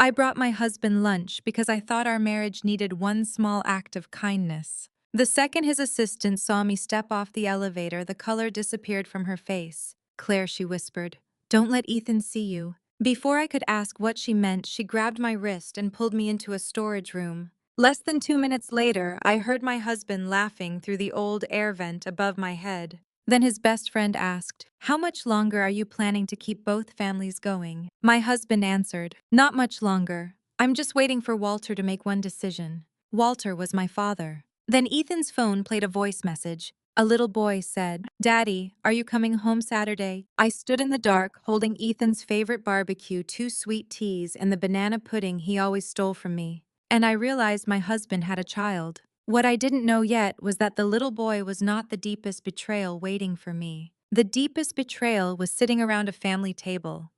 I brought my husband lunch because I thought our marriage needed one small act of kindness. The second his assistant saw me step off the elevator, the color disappeared from her face. "Claire," she whispered, "don't let Ethan see you." Before I could ask what she meant, she grabbed my wrist and pulled me into a storage room. Less than 2 minutes later, I heard my husband laughing through the old air vent above my head. Then his best friend asked, "How much longer are you planning to keep both families going?" My husband answered, "Not much longer. I'm just waiting for Walter to make one decision." Walter was my father. Then Ethan's phone played a voice message. A little boy said, "Daddy, are you coming home Saturday?" I stood in the dark, holding Ethan's favorite barbecue, 2 sweet teas, and the banana pudding he always stole from me. And I realized my husband had a child. What I didn't know yet was that the little boy was not the deepest betrayal waiting for me. The deepest betrayal was sitting around a family table.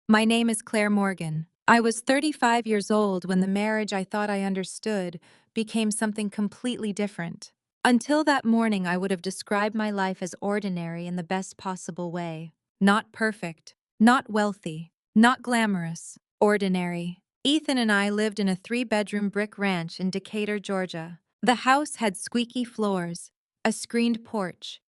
My name is Claire Morgan. I was 35 years old when the marriage I thought I understood became something completely different. Until that morning, I would have described my life as ordinary in the best possible way. Not perfect, not wealthy, not glamorous, ordinary. Ethan and I lived in a 3-bedroom brick ranch in Decatur, Georgia. The house had squeaky floors, a screened porch.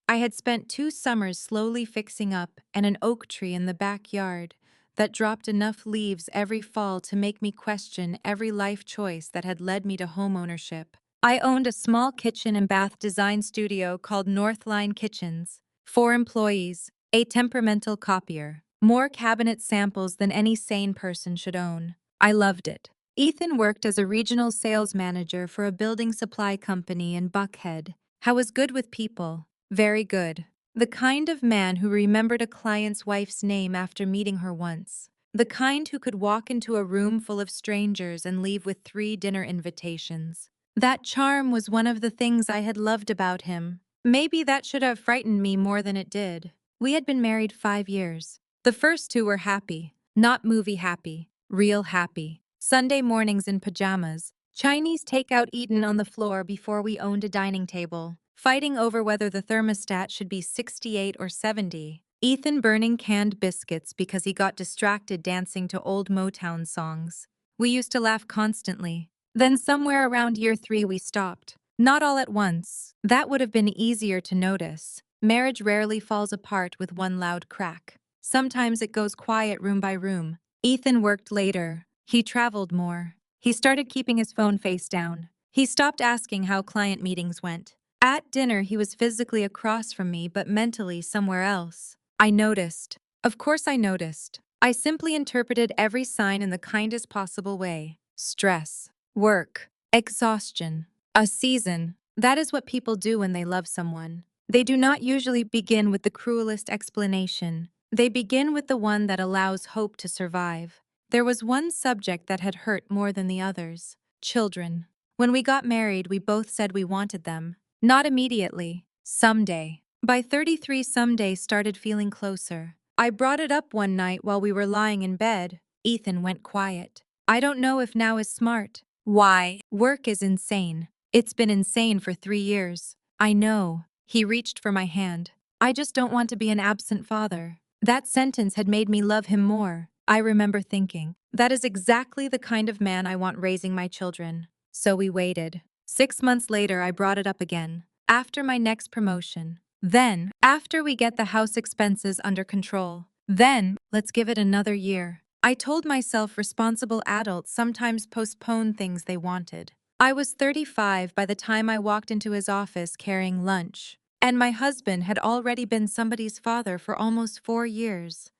I had spent 2 summers slowly fixing up, and an oak tree in the backyard that dropped enough leaves every fall to make me question every life choice that had led me to homeownership. I owned a small kitchen and bath design studio called Northline Kitchens, 4 employees, a temperamental copier, more cabinet samples than any sane person should own. I loved it. Ethan worked as a regional sales manager for a building supply company in Buckhead. I was good with people. Very good. The kind of man who remembered a client's wife's name after meeting her once. The kind who could walk into a room full of strangers and leave with 3 dinner invitations. That charm was one of the things I had loved about him. Maybe that should have frightened me more than it did. We had been married 5 years. The first 2 were happy. Not movie happy. Real happy. Sunday mornings in pajamas. Chinese takeout eaten on the floor before we owned a dining table. Fighting over whether the thermostat should be 68 or 70. Ethan burning canned biscuits because he got distracted dancing to old Motown songs. We used to laugh constantly. Then somewhere around year 3 we stopped. Not all at once. That would have been easier to notice. Marriage rarely falls apart with one loud crack. Sometimes it goes quiet room by room. Ethan worked later. He traveled more. He started keeping his phone face down. He stopped asking how client meetings went. At dinner, he was physically across from me, but mentally somewhere else. I noticed. Of course I noticed. I simply interpreted every sign in the kindest possible way. Stress. Work. Exhaustion. A season. That is what people do when they love someone. They do not usually begin with the cruelest explanation. They begin with the one that allows hope to survive. There was one subject that had hurt more than the others. Children. When we got married, we both said we wanted them. Not immediately. Someday. By 33, someday started feeling closer. I brought it up one night while we were lying in bed. Ethan went quiet. I don't know if now is smart. Why? Work is insane. It's been insane for 3 years. I know. He reached for my hand. I just don't want to be an absent father. That sentence had made me love him more. I remember thinking, that is exactly the kind of man I want raising my children. So we waited. 6 months later, I brought it up again. After my next promotion. Then, after we get the house expenses under control. Then, let's give it another year. I told myself responsible adults sometimes postpone things they wanted. I was 35 by the time I walked into his office carrying lunch. And my husband had already been somebody's father for almost 4 years.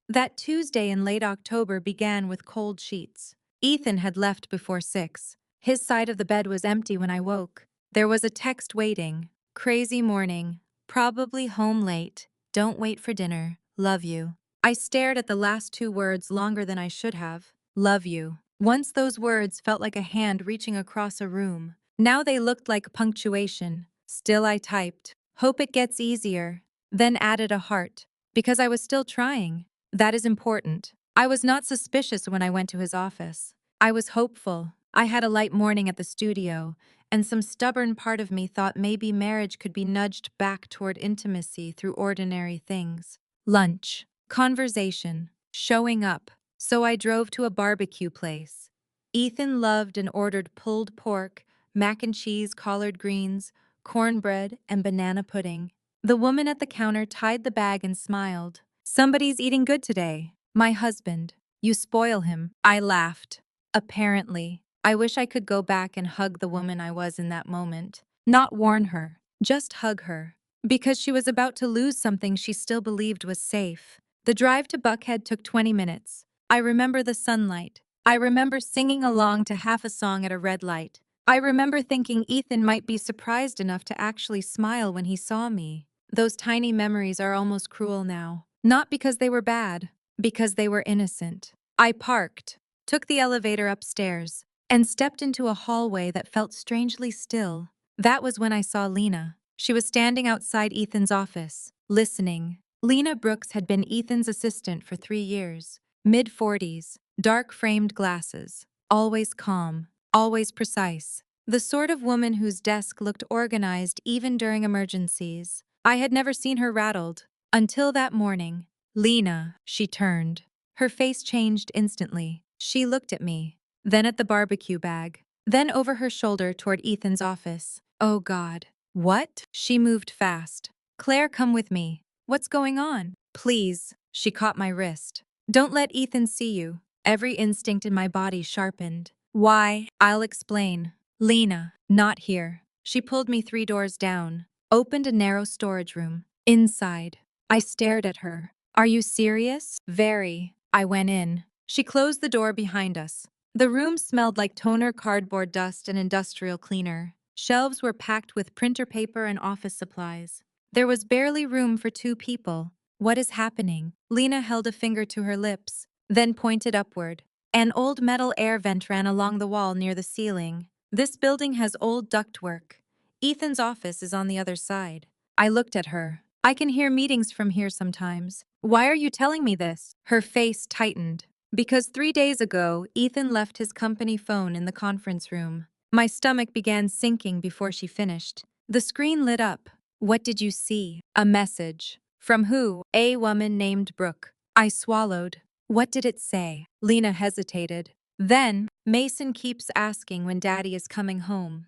That Tuesday in late October began with cold sheets. Ethan had left before 6. His side of the bed was empty when I woke. There was a text waiting. Crazy morning. Probably home late. Don't wait for dinner. Love you. I stared at the last 2 words longer than I should have. Love you. Once those words felt like a hand reaching across a room. Now they looked like punctuation. Still I typed. Hope it gets easier. Then added a heart. Because I was still trying. That is important. I was not suspicious when I went to his office. I was hopeful. I had a light morning at the studio, and some stubborn part of me thought maybe marriage could be nudged back toward intimacy through ordinary things. Lunch. Conversation. Showing up. So I drove to a barbecue place. Ethan loved and ordered pulled pork, mac and cheese, collard greens, cornbread, and banana pudding. The woman at the counter tied the bag and smiled. Somebody's eating good today. My husband. You spoil him. I laughed. Apparently. I wish I could go back and hug the woman I was in that moment. Not warn her. Just hug her. Because she was about to lose something she still believed was safe. The drive to Buckhead took 20 minutes. I remember the sunlight. I remember singing along to half a song at a red light. I remember thinking Ethan might be surprised enough to actually smile when he saw me. Those tiny memories are almost cruel now. Not because they were bad, because they were innocent. I parked, took the elevator upstairs, and stepped into a hallway that felt strangely still. That was when I saw Lena. She was standing outside Ethan's office, listening. Lena Brooks had been Ethan's assistant for 3 years. Mid-40s, dark-framed glasses, always calm, always precise. The sort of woman whose desk looked organized even during emergencies. I had never seen her rattled. Until that morning. Lena, she turned. Her face changed instantly. She looked at me, then at the barbecue bag, then over her shoulder toward Ethan's office. Oh God. What? She moved fast. Claire, come with me. What's going on? Please. She caught my wrist. Don't let Ethan see you. Every instinct in my body sharpened. Why? I'll explain. Lena, not here. She pulled me 3 doors down, opened a narrow storage room. Inside. I stared at her. Are you serious? Very. I went in. She closed the door behind us. The room smelled like toner, cardboard dust, and industrial cleaner. Shelves were packed with printer paper and office supplies. There was barely room for 2 people. What is happening? Lena held a finger to her lips, then pointed upward. An old metal air vent ran along the wall near the ceiling. This building has old ductwork. Ethan's office is on the other side. I looked at her. I can hear meetings from here sometimes. Why are you telling me this? Her face tightened. Because 3 days ago, Ethan left his company phone in the conference room. My stomach began sinking before she finished. The screen lit up. What did you see? A message. From who? A woman named Brooke. I swallowed. What did it say? Lena hesitated. Then, Mason keeps asking when Daddy is coming home.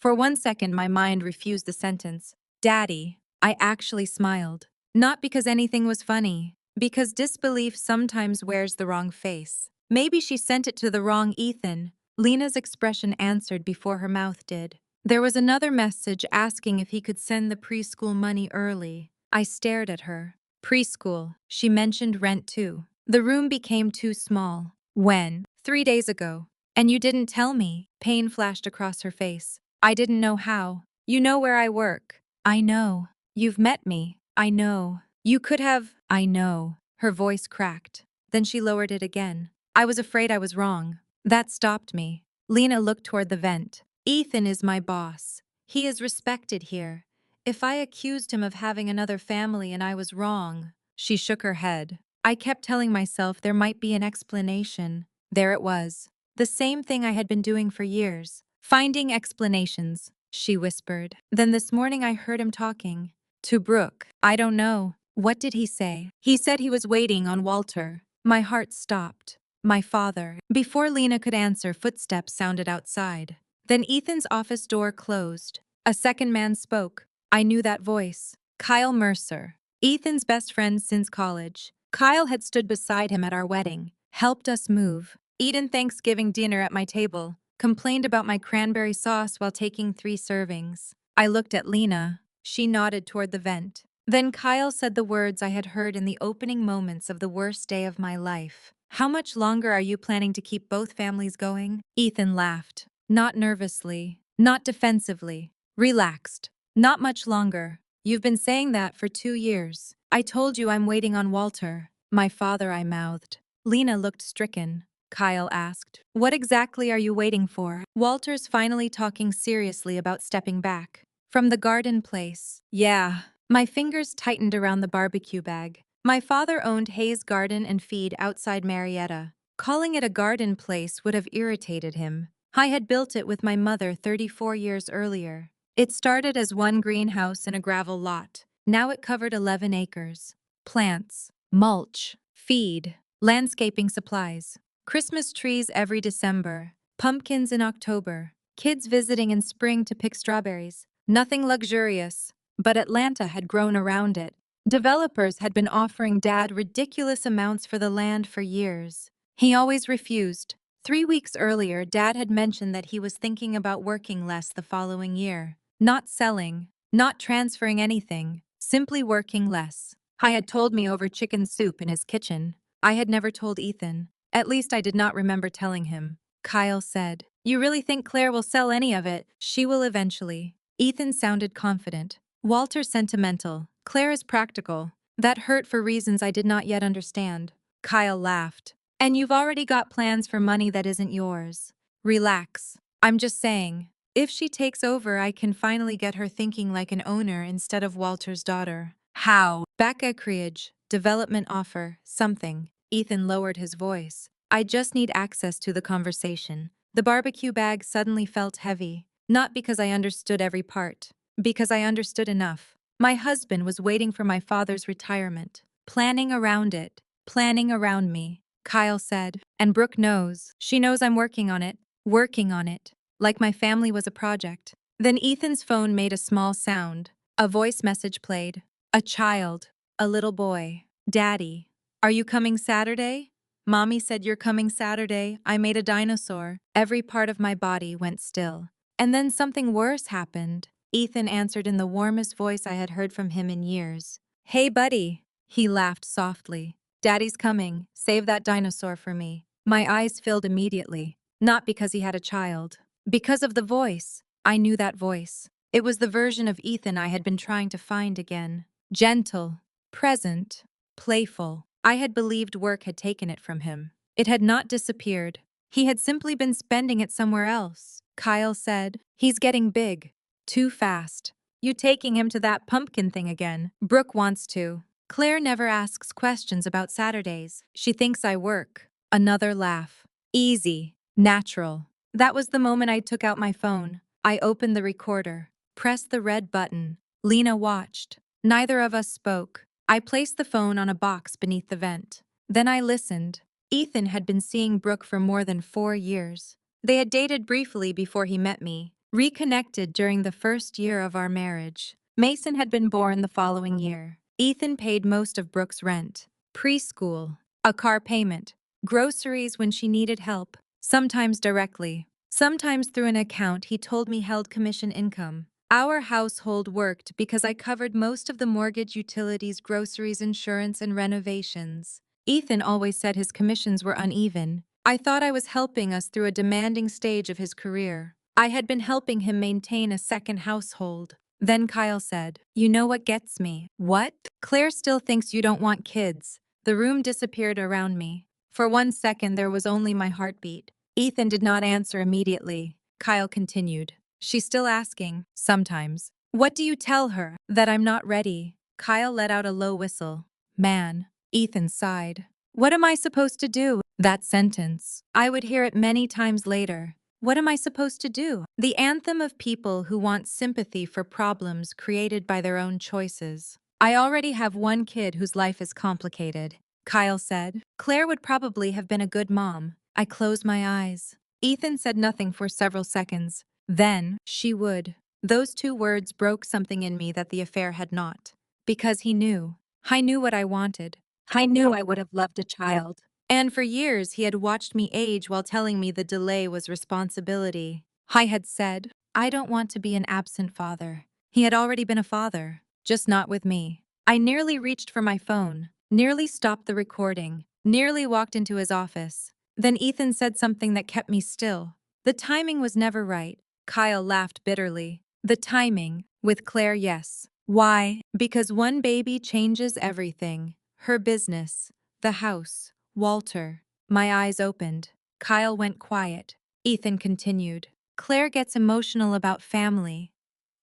For 1 second, my mind refused the sentence. Daddy. I actually smiled. Not because anything was funny, because disbelief sometimes wears the wrong face. Maybe she sent it to the wrong Ethan. Lena's expression answered before her mouth did. There was another message asking if he could send the preschool money early. I stared at her. Preschool. She mentioned rent too. The room became too small. When? 3 days ago. And you didn't tell me. Pain flashed across her face. I didn't know how. You know where I work. I know. You've met me. I know. You could have. I know. Her voice cracked. Then she lowered it again. I was afraid I was wrong. That stopped me. Lena looked toward the vent. Ethan is my boss. He is respected here. If I accused him of having another family and I was wrong. She shook her head. I kept telling myself there might be an explanation. There it was. The same thing I had been doing for years. Finding explanations, she whispered. Then this morning I heard him talking. To Brooke. I don't know. What did he say? He said he was waiting on Walter. My heart stopped. My father. Before Lena could answer, footsteps sounded outside. Then Ethan's office door closed. A second man spoke. I knew that voice. Kyle Mercer. Ethan's best friend since college. Kyle had stood beside him at our wedding, helped us move, eaten Thanksgiving dinner at my table, complained about my cranberry sauce while taking 3 servings. I looked at Lena. She nodded toward the vent. Then Kyle said the words I had heard in the opening moments of the worst day of my life. How much longer are you planning to keep both families going? Ethan laughed. Not nervously, not defensively, relaxed. Not much longer. You've been saying that for 2 years. I told you I'm waiting on Walter. My father, I mouthed. Lena looked stricken. Kyle asked, what exactly are you waiting for? Walter's finally talking seriously about stepping back. From the garden place. Yeah. My fingers tightened around the barbecue bag. My father owned Hayes Garden and Feed outside Marietta. Calling it a garden place would have irritated him. I had built it with my mother 34 years earlier. It started as one greenhouse in a gravel lot. Now it covered 11 acres. Plants, mulch, feed. Landscaping supplies. Christmas trees every December. Pumpkins in October. Kids visiting in spring to pick strawberries. Nothing luxurious, but Atlanta had grown around it. Developers had been offering Dad ridiculous amounts for the land for years. He always refused. 3 weeks earlier, Dad had mentioned that he was thinking about working less the following year. Not selling, not transferring anything, simply working less. He had told me over chicken soup in his kitchen. I had never told Ethan. At least I did not remember telling him. Kyle said, "You really think Claire will sell any of it? She will eventually." Ethan sounded confident. Walter's sentimental. Claire is practical. That hurt for reasons I did not yet understand. Kyle laughed. "And you've already got plans for money that isn't yours. Relax. I'm just saying, if she takes over, I can finally get her thinking like an owner instead of Walter's daughter." How? Becca Creage. Development offer. Something. Ethan lowered his voice. "I just need access to the conversation." The barbecue bag suddenly felt heavy. Not because I understood every part. Because I understood enough. My husband was waiting for my father's retirement. Planning around it. Planning around me. Kyle said. "And Brooke knows. She knows I'm working on it. Working on it. Like my family was a project." Then Ethan's phone made a small sound. A voice message played. A child. A little boy. "Daddy, are you coming Saturday?" "Mommy said you're coming Saturday." I made a dinosaur. Every part of my body went still. And then something worse happened. Ethan answered in the warmest voice I had heard from him in years. "Hey, buddy." He laughed softly. "Daddy's coming. Save that dinosaur for me." My eyes filled immediately. Not because he had a child. Because of the voice. I knew that voice. It was the version of Ethan I had been trying to find again. Gentle. Present. Playful. I had believed work had taken it from him. It had not disappeared. He had simply been spending it somewhere else. Kyle said, "He's getting big. Too fast. You taking him to that pumpkin thing again?" "Brooke wants to." "Claire never asks questions about Saturdays. She thinks I work." Another laugh. Easy. Natural. That was the moment I took out my phone. I opened the recorder. Pressed the red button. Lena watched. Neither of us spoke. I placed the phone on a box beneath the vent. Then I listened. Ethan had been seeing Brooke for more than 4 years. They had dated briefly before he met me, reconnected during the first year of our marriage. Mason had been born the following year. Ethan paid most of Brooke's rent, preschool, a car payment, groceries when she needed help, sometimes directly, sometimes through an account he told me held commission income. Our household worked because I covered most of the mortgage, utilities, groceries, insurance, and renovations. Ethan always said his commissions were uneven. I thought I was helping us through a demanding stage of his career. I had been helping him maintain a second household. Then Kyle said, "You know what gets me?" "What?" "Claire still thinks you don't want kids." The room disappeared around me. For 1 second, there was only my heartbeat. Ethan did not answer immediately. Kyle continued. "She's still asking, sometimes." "What do you tell her?" "That I'm not ready." Kyle let out a low whistle. "Man." Ethan sighed. "What am I supposed to do?" That sentence. I would hear it many times later. What am I supposed to do? The anthem of people who want sympathy for problems created by their own choices. "I already have one kid whose life is complicated," Kyle said. "Claire would probably have been a good mom." I closed my eyes. Ethan said nothing for several seconds. Then, "She would." Those 2 words broke something in me that the affair had not. Because he knew. I knew what I wanted. I knew I would have loved a child. And for years he had watched me age while telling me the delay was responsibility. I had said, "I don't want to be an absent father." He had already been a father, just not with me. I nearly reached for my phone, nearly stopped the recording, nearly walked into his office. Then Ethan said something that kept me still. The timing was never right. Kyle laughed bitterly. "The timing, with Claire, yes." "Why?" "Because one baby changes everything. Her business, the house, Walter." My eyes opened. Kyle went quiet. Ethan continued. "Claire gets emotional about family.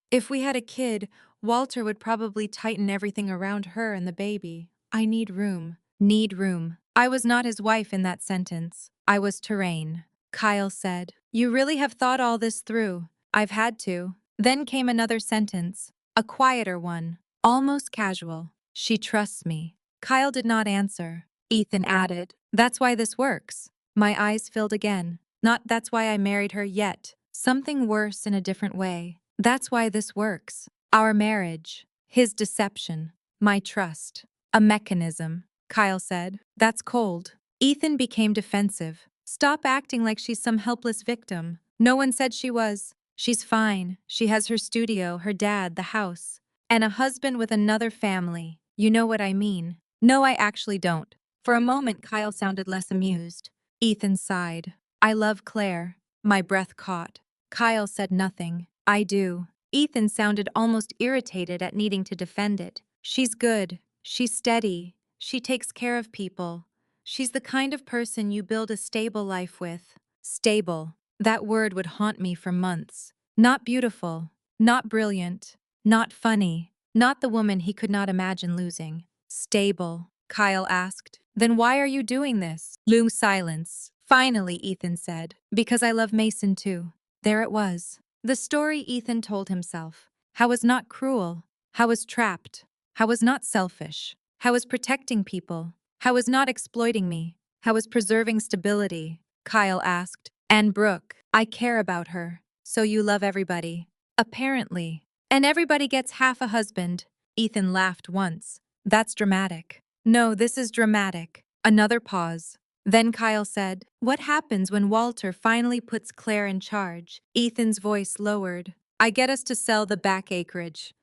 If we had a kid, Walter would probably tighten everything around her and the baby. I need room." Need room. I was not his wife in that sentence. I was Terrain. Kyle said, "You really have thought all this through." "I've had to." Then came another sentence, a quieter one, almost casual. "She trusts me." Kyle did not answer. Ethan added, That's why this works. My eyes filled again. Not that's why I married her yet. Something worse in a different way. That's why this works. Our marriage. His deception. My trust. A mechanism. Kyle said. That's cold. Ethan became defensive. Stop acting like she's some helpless victim. No one said she was. She's fine. She has her studio, her dad, the house, and a husband with another family. You know what I mean. No, I actually don't. For a moment, Kyle sounded less amused. Ethan sighed. I love Claire. My breath caught. Kyle said nothing. I do. Ethan sounded almost irritated at needing to defend it. She's good. She's steady. She takes care of people. She's the kind of person you build a stable life with. Stable. That word would haunt me for months. Not beautiful. Not brilliant. Not funny. Not the woman he could not imagine losing. Stable. Kyle asked. Then why are you doing this? Long silence. Finally, Ethan said. Because I love Mason too. There it was. The story Ethan told himself. How was not cruel. How was trapped. How was not selfish. How was protecting people. How was not exploiting me. How was preserving stability. Kyle asked. And Brooke, I care about her. So you love everybody. Apparently. And everybody gets half a husband. Ethan laughed once. That's dramatic. No, this is dramatic. Another pause. Then Kyle said, what happens when Walter finally puts Claire in charge? Ethan's voice lowered. I get us to sell the back acreage.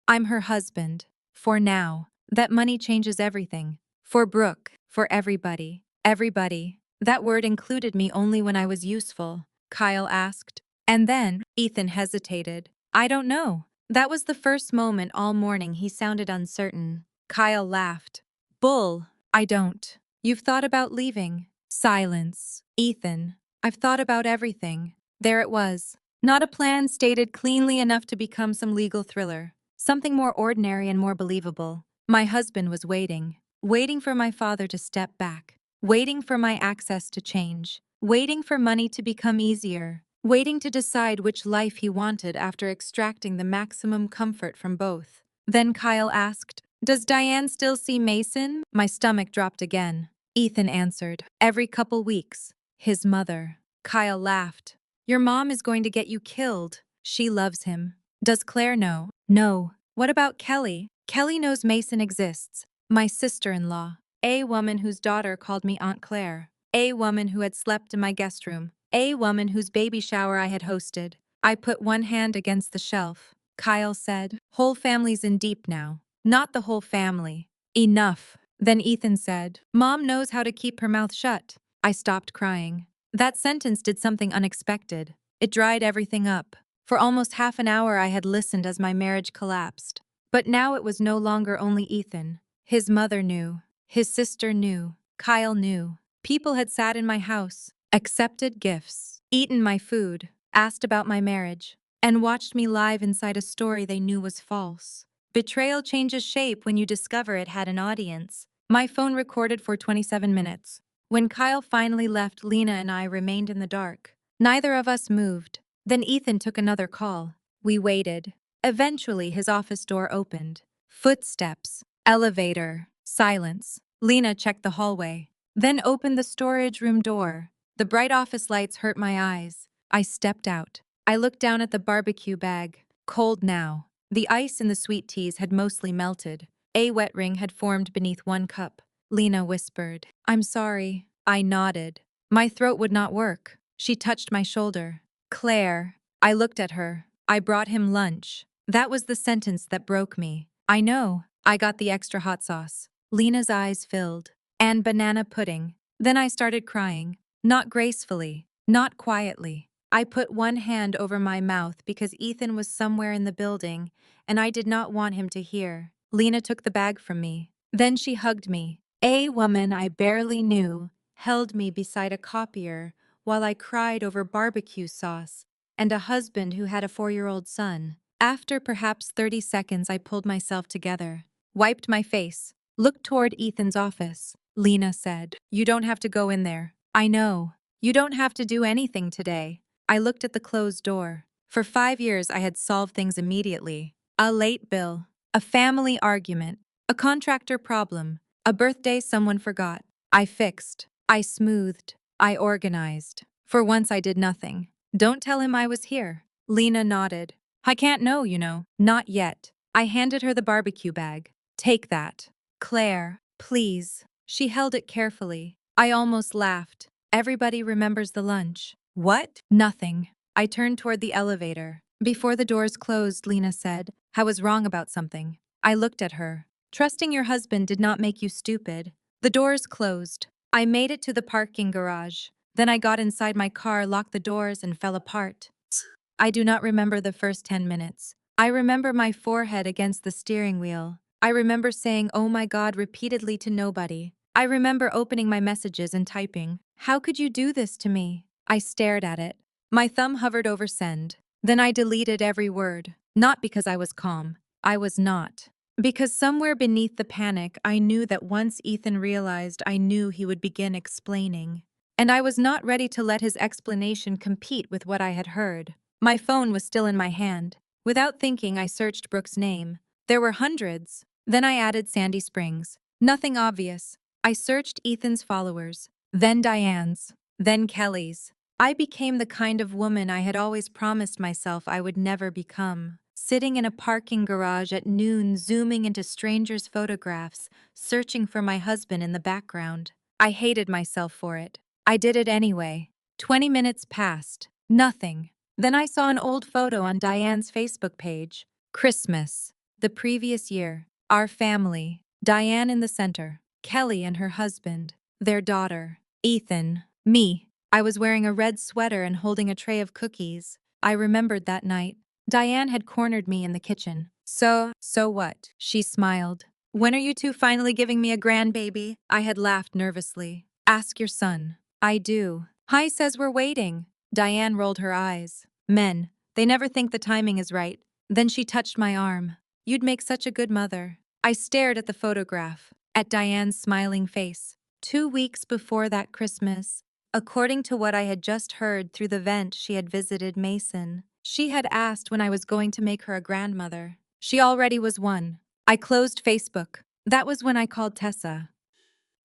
I'm her husband. For now. That money changes everything. For Brooke. For everybody. Everybody. That word included me only when I was useful. Kyle asked. And then, Ethan hesitated. I don't know. That was the first moment all morning he sounded uncertain. Kyle laughed. Bull. I don't. You've thought about leaving. Silence. Ethan. I've thought about everything. There it was. Not a plan stated cleanly enough to become some legal thriller. Something more ordinary and more believable. My husband was waiting. Waiting for my father to step back. Waiting for my access to change. Waiting for money to become easier. Waiting to decide which life he wanted after extracting the maximum comfort from both. Then Kyle asked, does Diane still see Mason? My stomach dropped again. Ethan answered, every couple weeks. His mother. Kyle laughed. Your mom is going to get you killed. She loves him. Does Claire know? No. What about Kelly? Kelly knows Mason exists. My sister-in-law. A woman whose daughter called me Aunt Claire. A woman who had slept in my guest room. A woman whose baby shower I had hosted. I put one hand against the shelf. Kyle said, whole family's in deep now. Not the whole family. Enough. Then Ethan said, Mom knows how to keep her mouth shut. I stopped crying. That sentence did something unexpected. It dried everything up. For almost half an hour I had listened as my marriage collapsed. But now it was no longer only Ethan. His mother knew. His sister knew. Kyle knew. People had sat in my house, accepted gifts, eaten my food, asked about my marriage, and watched me live inside a story they knew was false. Betrayal changes shape when you discover it had an audience. My phone recorded for 27 minutes. When Kyle finally left, Lena and I remained in the dark. Neither of us moved. Then Ethan took another call. We waited. Eventually, his office door opened. Footsteps. Elevator. Silence. Lena checked the hallway. Then opened the storage room door. The bright office lights hurt my eyes. I stepped out. I looked down at the barbecue bag. Cold now. The ice in the sweet teas had mostly melted. A wet ring had formed beneath one cup. Lena whispered, I'm sorry. I nodded. My throat would not work. She touched my shoulder. Claire. I looked at her. I brought him lunch. That was the sentence that broke me. I know. I got the extra hot sauce. Lena's eyes filled. And banana pudding. Then I started crying. Not gracefully. Not quietly. I put one hand over my mouth because Ethan was somewhere in the building, and I did not want him to hear. Lena took the bag from me. Then she hugged me. A woman I barely knew held me beside a copier while I cried over barbecue sauce and a husband who had a 4-year-old son. After perhaps 30 seconds, I pulled myself together, wiped my face, looked toward Ethan's office. Lena said, you don't have to go in there. I know. You don't have to do anything today. I looked at the closed door. For 5 years, I had solved things immediately. A late bill, a family argument, a contractor problem, a birthday someone forgot. I fixed. I smoothed. I organized. For once I did nothing. Don't tell him I was here. Lena nodded. I can't know, you know. Not yet. I handed her the barbecue bag. Take that. Claire, please. She held it carefully. I almost laughed. Everybody remembers the lunch. What? Nothing. I turned toward the elevator. Before the doors closed, Lena said, I was wrong about something. I looked at her. Trusting your husband did not make you stupid. The doors closed. I made it to the parking garage. Then I got inside my car, locked the doors, and fell apart. I do not remember the first 10 minutes. I remember my forehead against the steering wheel. I remember saying, oh my God, repeatedly to nobody. I remember opening my messages and typing, how could you do this to me? I stared at it. My thumb hovered over send. Then I deleted every word. Not because I was calm. I was not. Because somewhere beneath the panic, I knew that once Ethan realized, I knew he would begin explaining. And I was not ready to let his explanation compete with what I had heard. My phone was still in my hand. Without thinking, I searched Brooke's name. There were hundreds. Then I added Sandy Springs. Nothing obvious. I searched Ethan's followers, then Diane's, then Kelly's. I became the kind of woman I had always promised myself I would never become. Sitting in a parking garage at noon, zooming into strangers' photographs, searching for my husband in the background. I hated myself for it. I did it anyway. 20 minutes passed. Nothing. Then I saw an old photo on Diane's Facebook page. Christmas. The previous year. Our family. Diane in the center. Kelly and her husband. Their daughter. Ethan. Me. I was wearing a red sweater and holding a tray of cookies. I remembered that night. Diane had cornered me in the kitchen. So what? She smiled. When are you two finally giving me a grandbaby? I had laughed nervously. Ask your son. I do. Hi says we're waiting. Diane rolled her eyes. Men. They never think the timing is right. Then she touched my arm. You'd make such a good mother. I stared at the photograph, at Diane's smiling face. 2 weeks before that Christmas, according to what I had just heard through the vent, she had visited Mason. She had asked when I was going to make her a grandmother. She already was one. I closed Facebook. That was when I called Tessa.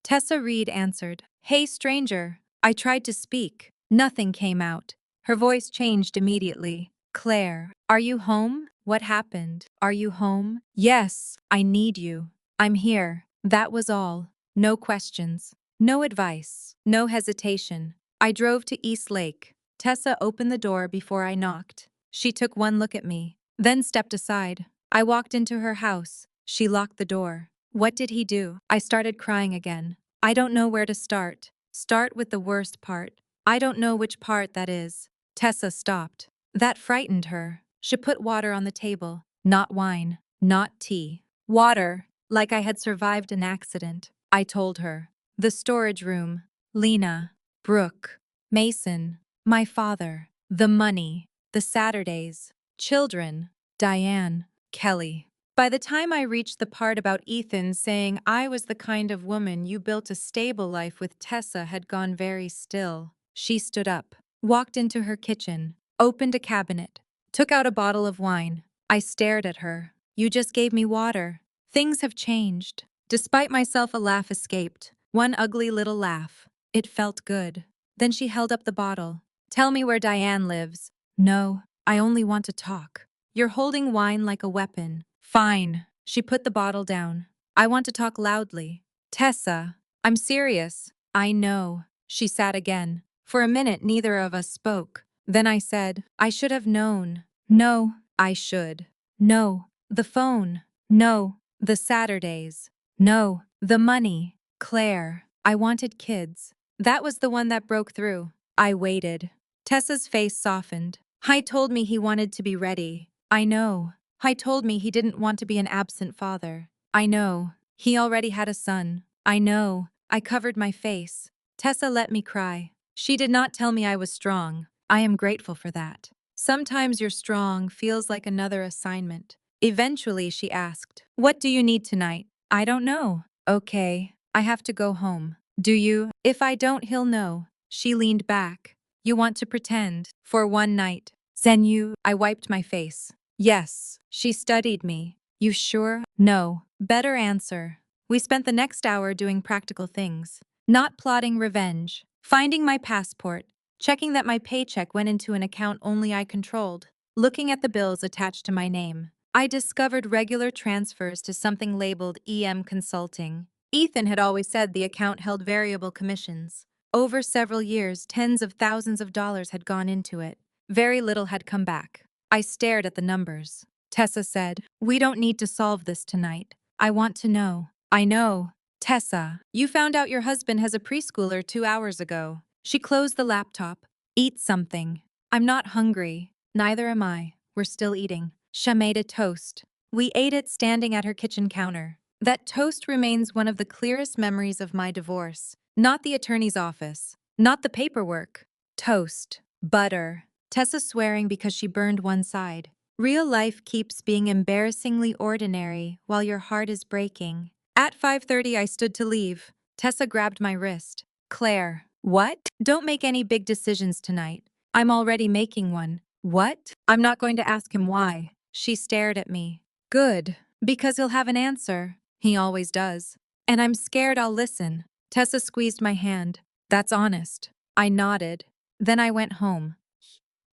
Tessa Reed answered. Hey, stranger. I tried to speak. Nothing came out. Her voice changed immediately. Claire, are you home? What happened? Are you home? Yes, I need you. I'm here. That was all. No questions. No advice. No hesitation. I drove to East Lake. Tessa opened the door before I knocked. She took one look at me, then stepped aside. I walked into her house. She locked the door. What did he do? I started crying again. I don't know where to start. Start with the worst part. I don't know which part that is. Tessa stopped. That frightened her. She put water on the table. Not wine. Not tea. Water. Like I had survived an accident. I told her. The storage room. Lena. Brooke. Mason. My father. The money. The Saturdays. Children. Diane. Kelly. By the time I reached the part about Ethan saying I was the kind of woman you built a stable life with, Tessa had gone very still. She stood up, walked into her kitchen, opened a cabinet, took out a bottle of wine. I stared at her. You just gave me water. Things have changed. Despite myself, a laugh escaped. One ugly little laugh. It felt good. Then she held up the bottle. Tell me where Diane lives. No, I only want to talk. You're holding wine like a weapon. Fine. She put the bottle down. I want to talk loudly. Tessa, I'm serious. I know. She sat again. For a minute, neither of us spoke. Then I said, I should have known. No, I should. No, the phone. No, the Saturdays. No, the money. Claire, I wanted kids. That was the one that broke through. I waited. Tessa's face softened. Hy told me he wanted to be ready. I know. Hy told me he didn't want to be an absent father. I know. He already had a son. I know. I covered my face. Tessa let me cry. She did not tell me I was strong. I am grateful for that. Sometimes you're strong feels like another assignment. Eventually, she asked, what do you need tonight? I don't know. Okay, I have to go home. Do you? If I don't, he'll know. She leaned back. You want to pretend? For one night. Zenyu, I wiped my face. Yes. She studied me. You sure? No. Better answer. We spent the next hour doing practical things. Not plotting revenge. Finding my passport. Checking that my paycheck went into an account only I controlled. Looking at the bills attached to my name. I discovered regular transfers to something labeled EM Consulting. Ethan had always said the account held variable commissions. Over several years, tens of thousands of dollars had gone into it. Very little had come back. I stared at the numbers. Tessa said, "We don't need to solve this tonight. I want to know." "I know." "Tessa, you found out your husband has a preschooler 2 hours ago." She closed the laptop. "Eat something." "I'm not hungry." "Neither am I. We're still eating." Sha made a toast. We ate it standing at her kitchen counter. That toast remains one of the clearest memories of my divorce. Not the attorney's office. Not the paperwork. Toast. Butter. Tessa swearing because she burned one side. Real life keeps being embarrassingly ordinary while your heart is breaking. At 5:30 I stood to leave. Tessa grabbed my wrist. "Claire." "What?" "Don't make any big decisions tonight. I'm already making one." "What?" "I'm not going to ask him why." She stared at me. "Good. Because he'll have an answer." "He always does." "And I'm scared I'll listen." Tessa squeezed my hand. "That's honest." I nodded. Then I went home.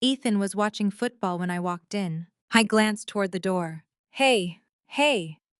Ethan was watching football when I walked in. I glanced toward the door. Hey,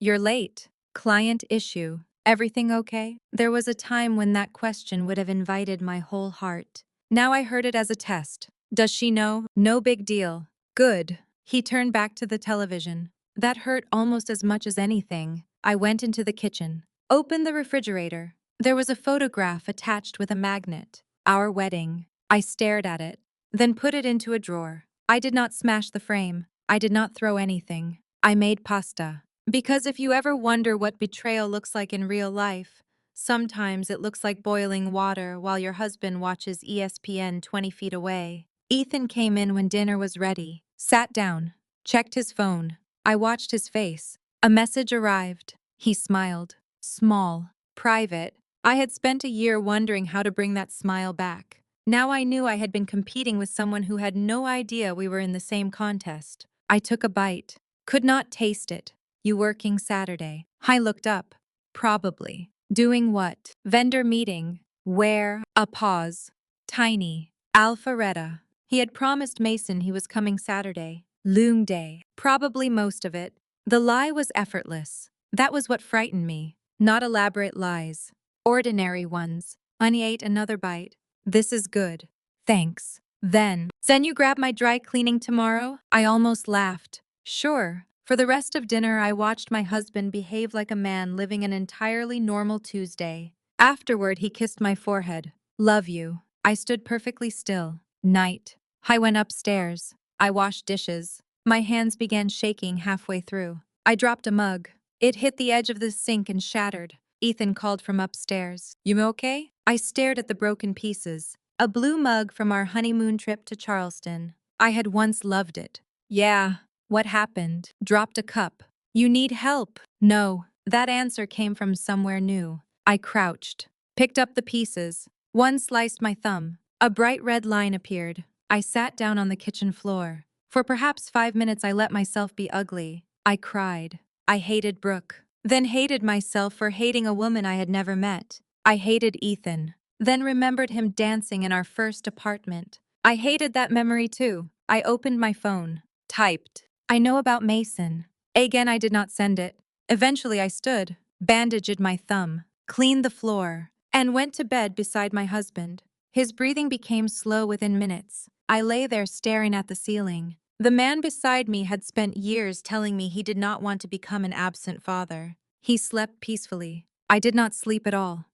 you're late." "Client issue. Everything okay?" There was a time when that question would have invited my whole heart. Now I heard it as a test. "Does she know?" "No big deal." "Good." He turned back to the television. That hurt almost as much as anything. I went into the kitchen. Opened the refrigerator. There was a photograph attached with a magnet. Our wedding. I stared at it, then put it into a drawer. I did not smash the frame. I did not throw anything. I made pasta. Because if you ever wonder what betrayal looks like in real life, sometimes it looks like boiling water while your husband watches ESPN 20 feet away. Ethan came in when dinner was ready, sat down, checked his phone. I watched his face. A message arrived. He smiled. Small. Private. I had spent a year wondering how to bring that smile back. Now I knew I had been competing with someone who had no idea we were in the same contest. I took a bite. Could not taste it. "You working Saturday?" I looked up. "Probably." "Doing what?" "Vendor meeting." "Where?" A pause. "Tiny." "Alpharetta." He had promised Mason he was coming Saturday. Loom day. Probably most of it. The lie was effortless. That was what frightened me. Not elaborate lies. Ordinary ones. I ate another bite. "This is good." "Thanks." Then you grab my dry cleaning tomorrow?" I almost laughed. "Sure." For the rest of dinner, I watched my husband behave like a man living an entirely normal Tuesday. Afterward, he kissed my forehead. "Love you." I stood perfectly still. Night. I went upstairs. I washed dishes. My hands began shaking halfway through. I dropped a mug. It hit the edge of the sink and shattered. Ethan called from upstairs. "You okay?" I stared at the broken pieces. A blue mug from our honeymoon trip to Charleston. I had once loved it. "Yeah." "What happened?" "Dropped a cup." "You need help." "No." That answer came from somewhere new. I crouched. Picked up the pieces. One sliced my thumb. A bright red line appeared. I sat down on the kitchen floor. For perhaps 5 minutes I let myself be ugly. I cried. I hated Brooke. Then hated myself for hating a woman I had never met. I hated Ethan. Then remembered him dancing in our first apartment. I hated that memory too. I opened my phone. Typed. "I know about Mason." Again, I did not send it. Eventually, I stood, bandaged my thumb, cleaned the floor, and went to bed beside my husband. His breathing became slow within minutes. I lay there staring at the ceiling. The man beside me had spent years telling me he did not want to become an absent father. He slept peacefully. I did not sleep at all.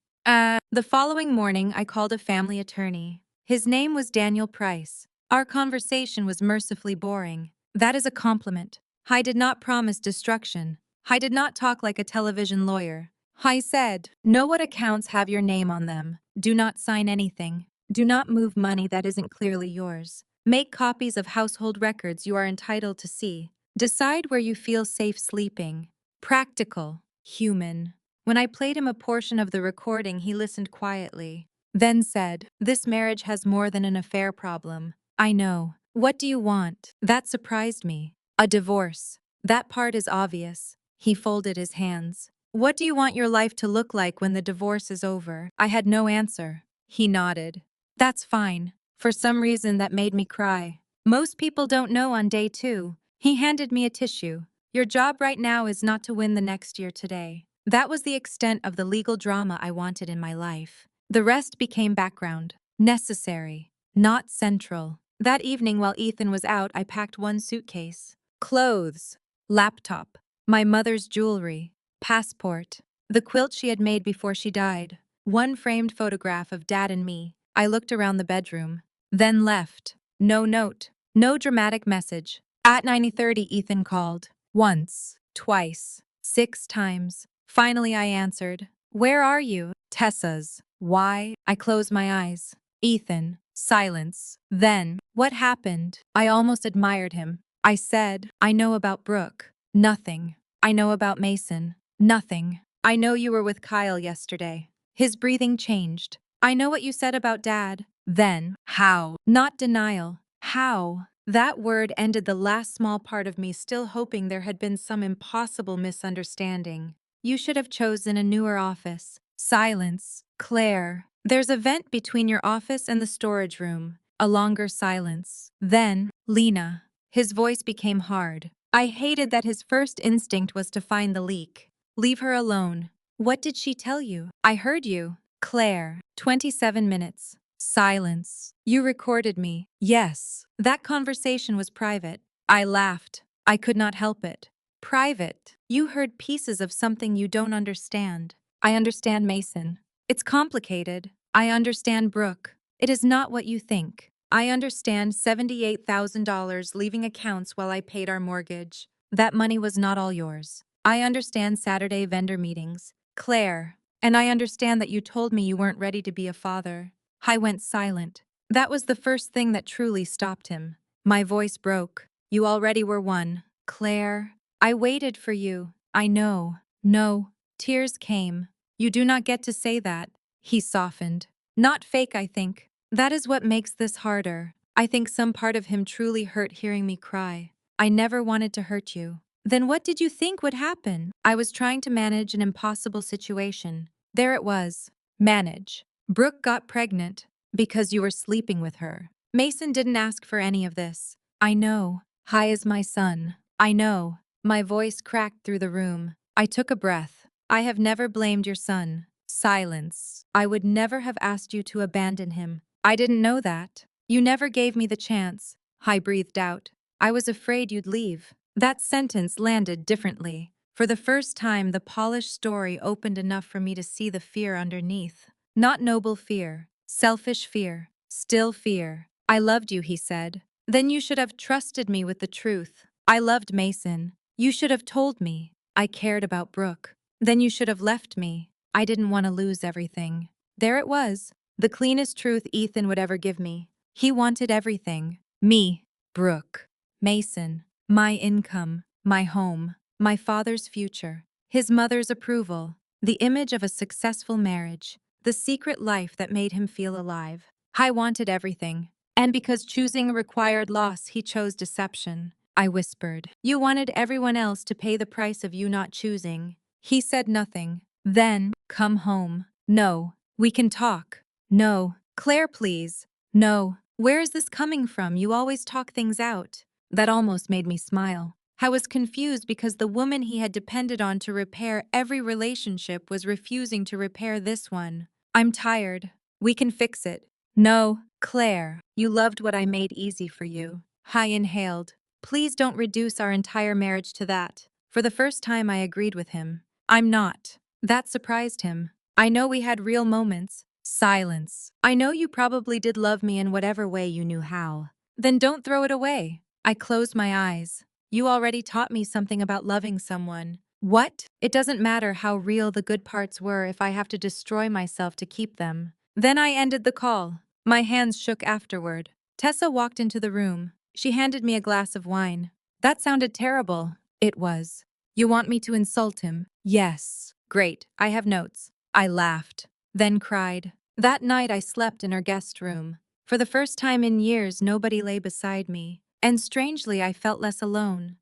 The following morning, I called a family attorney. His name was Daniel Price. Our conversation was mercifully boring. That is a compliment. I did not promise destruction. I did not talk like a television lawyer. I said, "Know what accounts have your name on them. Do not sign anything. Do not move money that isn't clearly yours. Make copies of household records you are entitled to see. Decide where you feel safe sleeping." Practical. Human. When I played him a portion of the recording, he listened quietly. Then said, "This marriage has more than an affair problem." "I know. What do you want?" That surprised me. "A divorce." "That part is obvious." He folded his hands. What do you want your life to look like when the divorce is over? I had no answer. He nodded. That's fine. For some reason, that made me cry. Most people don't know on day 2. He handed me a tissue. Your job right now is not to win the next year today. That was the extent of the legal drama I wanted in my life. The rest became background. Necessary. Not central. That evening while Ethan was out, I packed one suitcase. Clothes. Laptop. My mother's jewelry. Passport. The quilt she had made before she died. One framed photograph of Dad and me. I looked around the bedroom. Then left. No note. No dramatic message. At 9:30, Ethan called. Once. Twice. 6 times. Finally, I answered. Where are you? Tessa's. Why? I closed my eyes. Ethan. Silence. Then, what happened? I almost admired him. I said, I know about Brooke. Nothing. I know about Mason. Nothing. I know you were with Kyle yesterday. His breathing changed. I know what you said about Dad. Then, how? Not denial. How? That word ended the last small part of me still hoping there had been some impossible misunderstanding. You should have chosen a newer office. Silence. Claire. There's a vent between your office and the storage room. A longer silence. Then, Lena. His voice became hard. I hated that his first instinct was to find the leak. Leave her alone. What did she tell you? I heard you. Claire. 27 minutes. Silence. You recorded me. Yes. That conversation was private. I laughed. I could not help it. Private. You heard pieces of something you don't understand. I understand Mason. It's complicated. I understand Brooke. It is not what you think. I understand $78,000 leaving accounts while I paid our mortgage. That money was not all yours. I understand Saturday vendor meetings. Claire. And I understand that you told me you weren't ready to be a father. I went silent. That was the first thing that truly stopped him. My voice broke. You already were one. Claire. I waited for you. I know. No. Tears came. You do not get to say that. He softened. Not fake, I think. That is what makes this harder. I think some part of him truly hurt hearing me cry. I never wanted to hurt you. Then what did you think would happen? I was trying to manage an impossible situation. There it was. Manage. Brooke got pregnant because you were sleeping with her. Mason didn't ask for any of this. I know. Hi is my son. I know. My voice cracked through the room. I took a breath. I have never blamed your son. Silence. I would never have asked you to abandon him. I didn't know that. You never gave me the chance. I breathed out. I was afraid you'd leave. That sentence landed differently. For the first time, the polished story opened enough for me to see the fear underneath. Not noble fear. Selfish fear. Still fear. I loved you, he said. Then you should have trusted me with the truth. I loved Mason. You should have told me. I cared about Brooke. Then you should have left me. I didn't want to lose everything. There it was. The cleanest truth Ethan would ever give me. He wanted everything. Me. Brooke. Mason. My income. My home. My father's future. His mother's approval. The image of a successful marriage. The secret life that made him feel alive. I wanted everything. And because choosing required loss, he chose deception. I whispered. You wanted everyone else to pay the price of you not choosing. He said nothing. Then, come home. No. We can talk. No. Claire, please. No. Where is this coming from? You always talk things out. That almost made me smile. I was confused because the woman he had depended on to repair every relationship was refusing to repair this one. I'm tired. We can fix it. No, Claire, you loved what I made easy for you. I inhaled. Please don't reduce our entire marriage to that. For the first time, I agreed with him. I'm not. That surprised him. I know we had real moments. Silence. I know you probably did love me in whatever way you knew how. Then don't throw it away. I closed my eyes. You already taught me something about loving someone. What? It doesn't matter how real the good parts were if I have to destroy myself to keep them. Then I ended the call. My hands shook afterward. Tessa walked into the room. She handed me a glass of wine. That sounded terrible. It was. You want me to insult him? Yes. Great. I have notes. I laughed. Then cried. That night I slept in her guest room. For the first time in years, nobody lay beside me. And strangely, I felt less alone.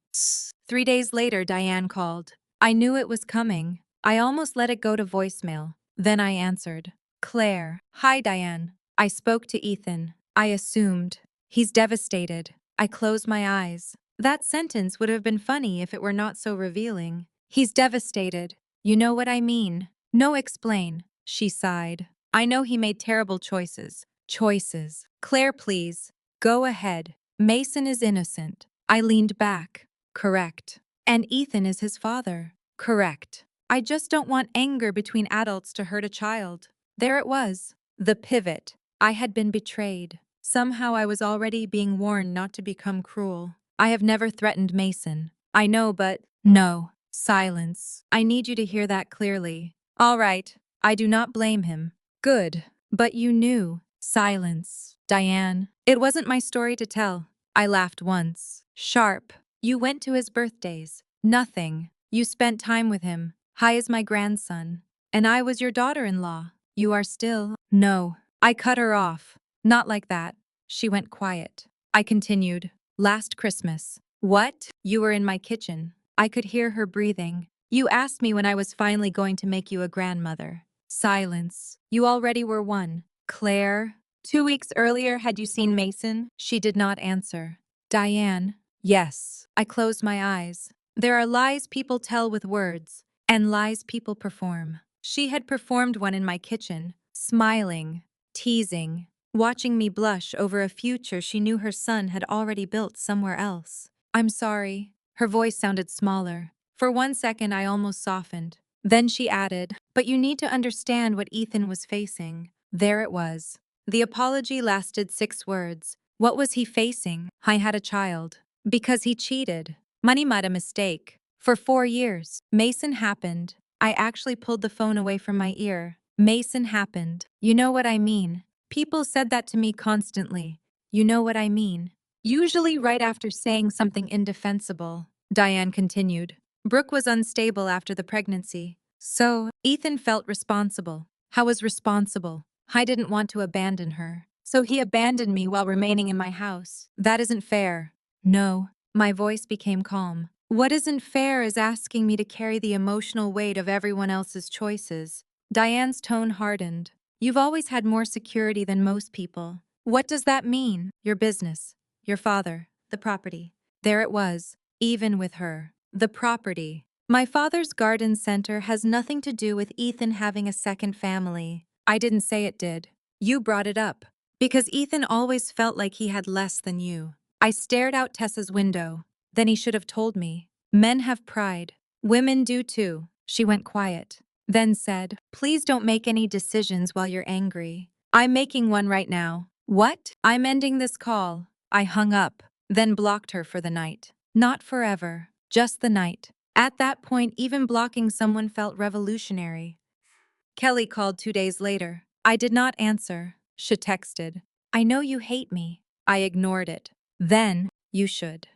3 days later, Diane called. I knew it was coming. I almost let it go to voicemail. Then I answered. Claire. Hi, Diane. I spoke to Ethan. I assumed. He's devastated. I closed my eyes. That sentence would have been funny if it were not so revealing. He's devastated. You know what I mean. No, explain. She sighed. I know he made terrible choices. Choices. Claire, please. Go ahead. Mason is innocent. I leaned back. Correct. And Ethan is his father. Correct. I just don't want anger between adults to hurt a child. There it was. The pivot. I had been betrayed. Somehow I was already being warned not to become cruel. I have never threatened Mason. I know, but no. Silence. I need you to hear that clearly. All right. I do not blame him. Good. But you knew. Silence. Diane. It wasn't my story to tell. I laughed once. Sharp. You went to his birthdays. Nothing. You spent time with him. Hi is my grandson. And I was your daughter-in-law. You are still. No. I cut her off. Not like that. She went quiet. I continued. Last Christmas. What? You were in my kitchen. I could hear her breathing. You asked me when I was finally going to make you a grandmother. Silence. You already were one. Claire. 2 weeks earlier, had you seen Mason? She did not answer. Diane. Yes. I closed my eyes. There are lies people tell with words, and lies people perform. She had performed one in my kitchen, smiling, teasing, watching me blush over a future she knew her son had already built somewhere else. I'm sorry. Her voice sounded smaller. For 1 second, I almost softened. Then she added, but you need to understand what Ethan was facing. There it was. The apology lasted 6 words. What was he facing? I had a child. Because he cheated. Money made a mistake. For 4 years. Mason happened. I actually pulled the phone away from my ear. Mason happened. You know what I mean. People said that to me constantly. You know what I mean. Usually right after saying something indefensible. Diane continued. Brooke was unstable after the pregnancy. So, Ethan felt responsible. How was responsible? I didn't want to abandon her. So he abandoned me while remaining in my house. That isn't fair. No. My voice became calm. What isn't fair is asking me to carry the emotional weight of everyone else's choices. Diane's tone hardened. You've always had more security than most people. What does that mean? Your business, your father, the property. There it was, even with her. The property. My father's garden center has nothing to do with Ethan having a second family. I didn't say it did. You brought it up. Because Ethan always felt like he had less than you. I stared out Tessa's window. Then he should have told me. Men have pride. Women do too. She went quiet. Then said, please don't make any decisions while you're angry. I'm making one right now. What? I'm ending this call. I hung up, then blocked her for the night. Not forever, just the night. At that point, even blocking someone felt revolutionary. Kelly called 2 days later. I did not answer. She texted. I know you hate me. I ignored it. Then, you should.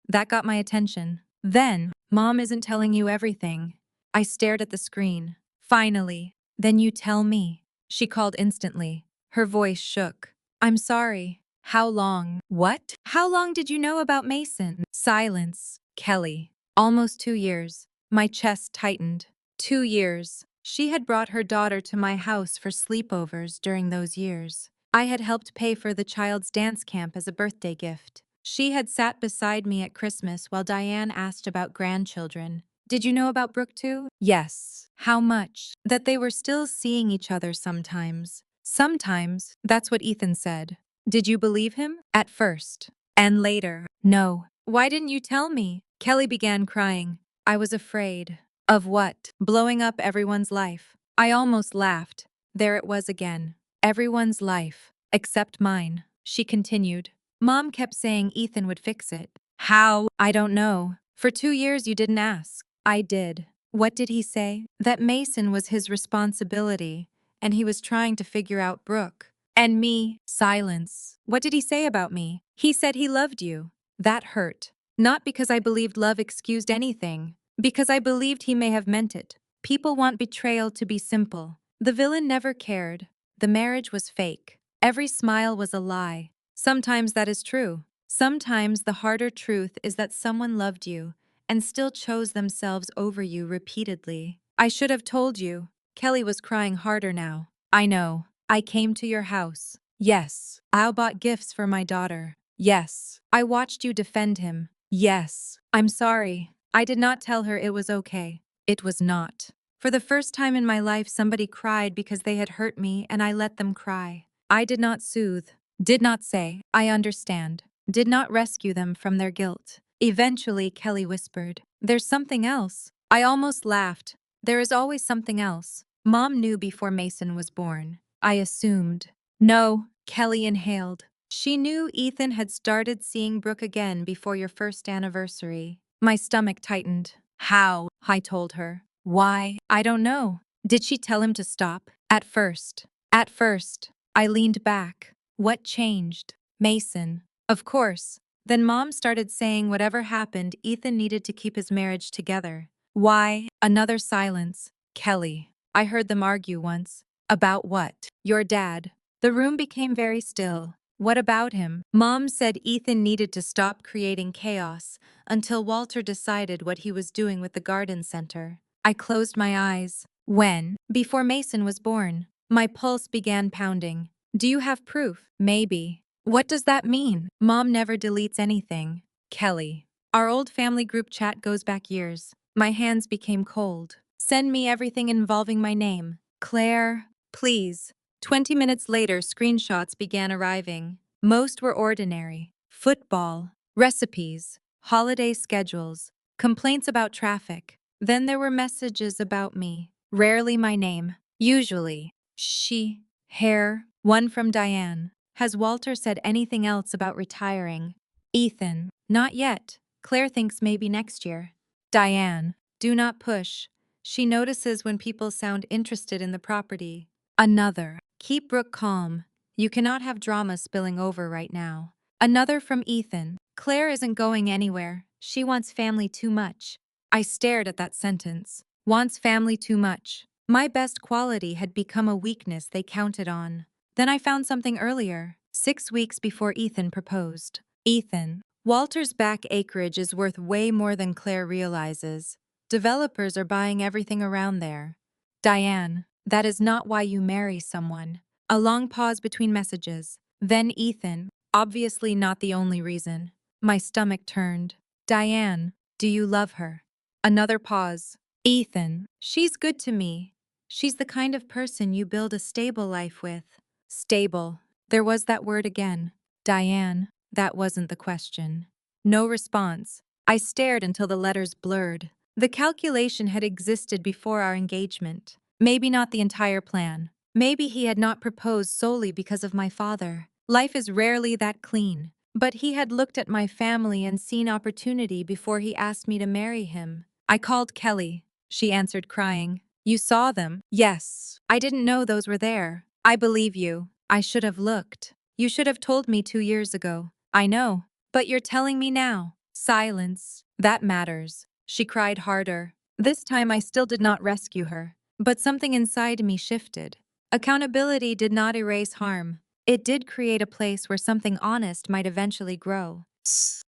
That got my attention. Then, Mom isn't telling you everything. I stared at the screen. Finally. Then you tell me. She called instantly. Her voice shook. I'm sorry. How long? What? How long did you know about Mason? Silence. Kelly. Almost 2 years. My chest tightened. 2 years. She had brought her daughter to my house for sleepovers during those years. I had helped pay for the child's dance camp as a birthday gift. She had sat beside me at Christmas while Diane asked about grandchildren. Did you know about Brooke too? Yes. How much? That they were still seeing each other sometimes. Sometimes, that's what Ethan said. Did you believe him? At first. And later. No. Why didn't you tell me? Kelly began crying. I was afraid. Of what? Blowing up everyone's life. I almost laughed. There it was again. Everyone's life. Except mine. She continued. Mom kept saying Ethan would fix it. How? I don't know. For 2 years you didn't ask. I did. What did he say? That Mason was his responsibility, and he was trying to figure out Brooke. And me. Silence. What did he say about me? He said he loved you. That hurt. Not because I believed love excused anything. Because I believed he may have meant it. People want betrayal to be simple. The villain never cared. The marriage was fake. Every smile was a lie. Sometimes that is true. Sometimes the harder truth is that someone loved you and still chose themselves over you repeatedly. I should have told you. Kelly was crying harder now. I know. I came to your house. Yes. I bought gifts for my daughter. Yes. I watched you defend him. Yes. I'm sorry. I did not tell her it was okay. It was not. For the first time in my life, somebody cried because they had hurt me and I let them cry. I did not soothe. Did not say, I understand. Did not rescue them from their guilt. Eventually, Kelly whispered, there's something else. I almost laughed. There is always something else. Mom knew before Mason was born. I assumed. No, Kelly inhaled. She knew Ethan had started seeing Brooke again before your first anniversary. My stomach tightened. How? I told her. Why? I don't know. Did she tell him to stop? At first. At first. I leaned back. What changed? Mason. Of course. Then Mom started saying whatever happened, Ethan needed to keep his marriage together. Why? Another silence. Kelly. I heard them argue once. About what? Your dad. The room became very still. What about him? Mom said Ethan needed to stop creating chaos until Walter decided what he was doing with the garden center. I closed my eyes. When? Before Mason was born. My pulse began pounding. Do you have proof? Maybe. What does that mean? Mom never deletes anything. Kelly. Our old family group chat goes back years. My hands became cold. Send me everything involving my name. Claire, please. 20 minutes later, screenshots began arriving. Most were ordinary. Football, recipes, holiday schedules, complaints about traffic. Then there were messages about me. Rarely my name. Usually. She. Hair. One from Diane. Has Walter said anything else about retiring? Ethan. Not yet. Claire thinks maybe next year. Diane. Do not push. She notices when people sound interested in the property. Another. Keep Brooke calm. You cannot have drama spilling over right now. Another from Ethan. Claire isn't going anywhere. She wants family too much. I stared at that sentence. Wants family too much. My best quality had become a weakness they counted on. Then I found something earlier, 6 weeks before Ethan proposed. Ethan. Walter's back acreage is worth way more than Claire realizes. Developers are buying everything around there. Diane. That is not why you marry someone. A long pause between messages. Then Ethan. Obviously not the only reason. My stomach turned. Diane. Do you love her? Another pause. Ethan. She's good to me. She's the kind of person you build a stable life with. Stable. There was that word again. Diane. That wasn't the question. No response. I stared until the letters blurred. The calculation had existed before our engagement. Maybe not the entire plan. Maybe he had not proposed solely because of my father. Life is rarely that clean. But he had looked at my family and seen opportunity before he asked me to marry him. I called Kelly. She answered crying. You saw them? Yes. I didn't know those were there. I believe you. I should have looked. You should have told me 2 years ago. I know. But you're telling me now. Silence. That matters. She cried harder. This time I still did not rescue her. But something inside me shifted. Accountability did not erase harm. It did create a place where something honest might eventually grow.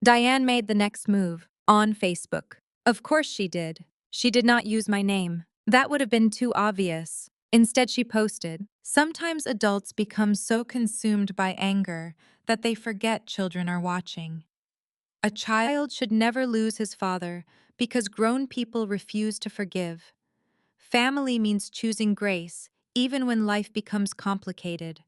Diane made the next move. On Facebook. Of course she did. She did not use my name. That would have been too obvious. Instead she posted, sometimes adults become so consumed by anger that they forget children are watching. A child should never lose his father because grown people refuse to forgive. Family means choosing grace, even when life becomes complicated.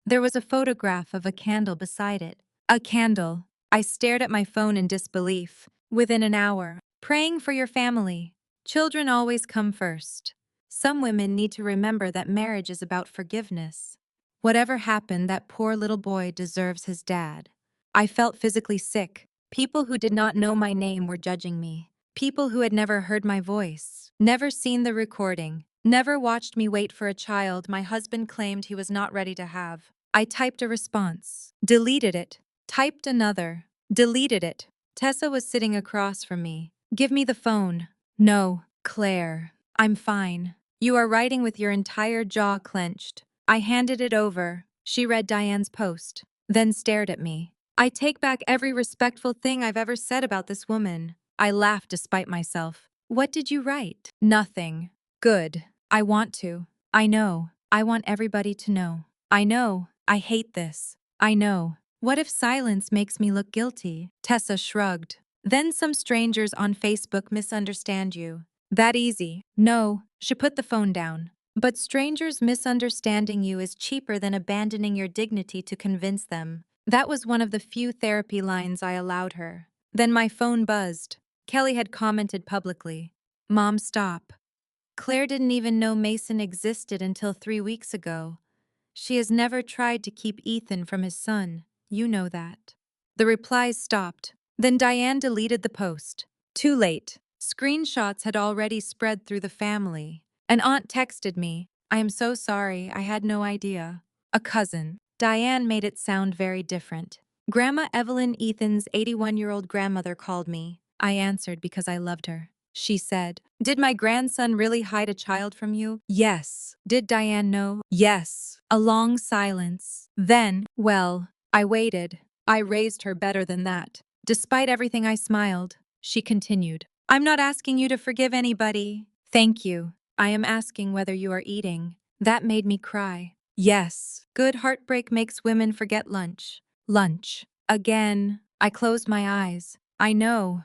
There was a photograph of a candle beside it. A candle. I stared at my phone in disbelief. Within an hour. Praying for your family. Children always come first. Some women need to remember that marriage is about forgiveness. Whatever happened, that poor little boy deserves his dad. I felt physically sick. People who did not know my name were judging me. People who had never heard my voice, never seen the recording, never watched me wait for a child my husband claimed he was not ready to have. I typed a response, deleted it, typed another, deleted it. Tessa was sitting across from me. Give me the phone. No, Claire. I'm fine. You are writing with your entire jaw clenched. I handed it over. She read Diane's post, then stared at me. I take back every respectful thing I've ever said about this woman. I laughed despite myself. What did you write? Nothing. Good. I want to. I know. I want everybody to know. I know. I hate this. I know. What if silence makes me look guilty? Tessa shrugged. Then some strangers on Facebook misunderstand you. That easy. No, she put the phone down. But strangers misunderstanding you is cheaper than abandoning your dignity to convince them. That was one of the few therapy lines I allowed her. Then my phone buzzed. Kelly had commented publicly. Mom, stop. Claire didn't even know Mason existed until 3 weeks ago. She has never tried to keep Ethan from his son. You know that. The replies stopped. Then Diane deleted the post. Too late. Screenshots had already spread through the family. An aunt texted me, I am so sorry, I had no idea. A cousin. Diane made it sound very different. Grandma Evelyn, Ethan's 81-year-old grandmother, called me. I answered because I loved her. She said, Did my grandson really hide a child from you? Yes. Did Diane know? Yes. A long silence. Then, well, I waited. I raised her better than that. Despite everything, I smiled. She continued, I'm not asking you to forgive anybody. Thank you. I am asking whether you are eating. That made me cry. Yes. Good heartbreak makes women forget lunch. Lunch. Again. I closed my eyes. I know.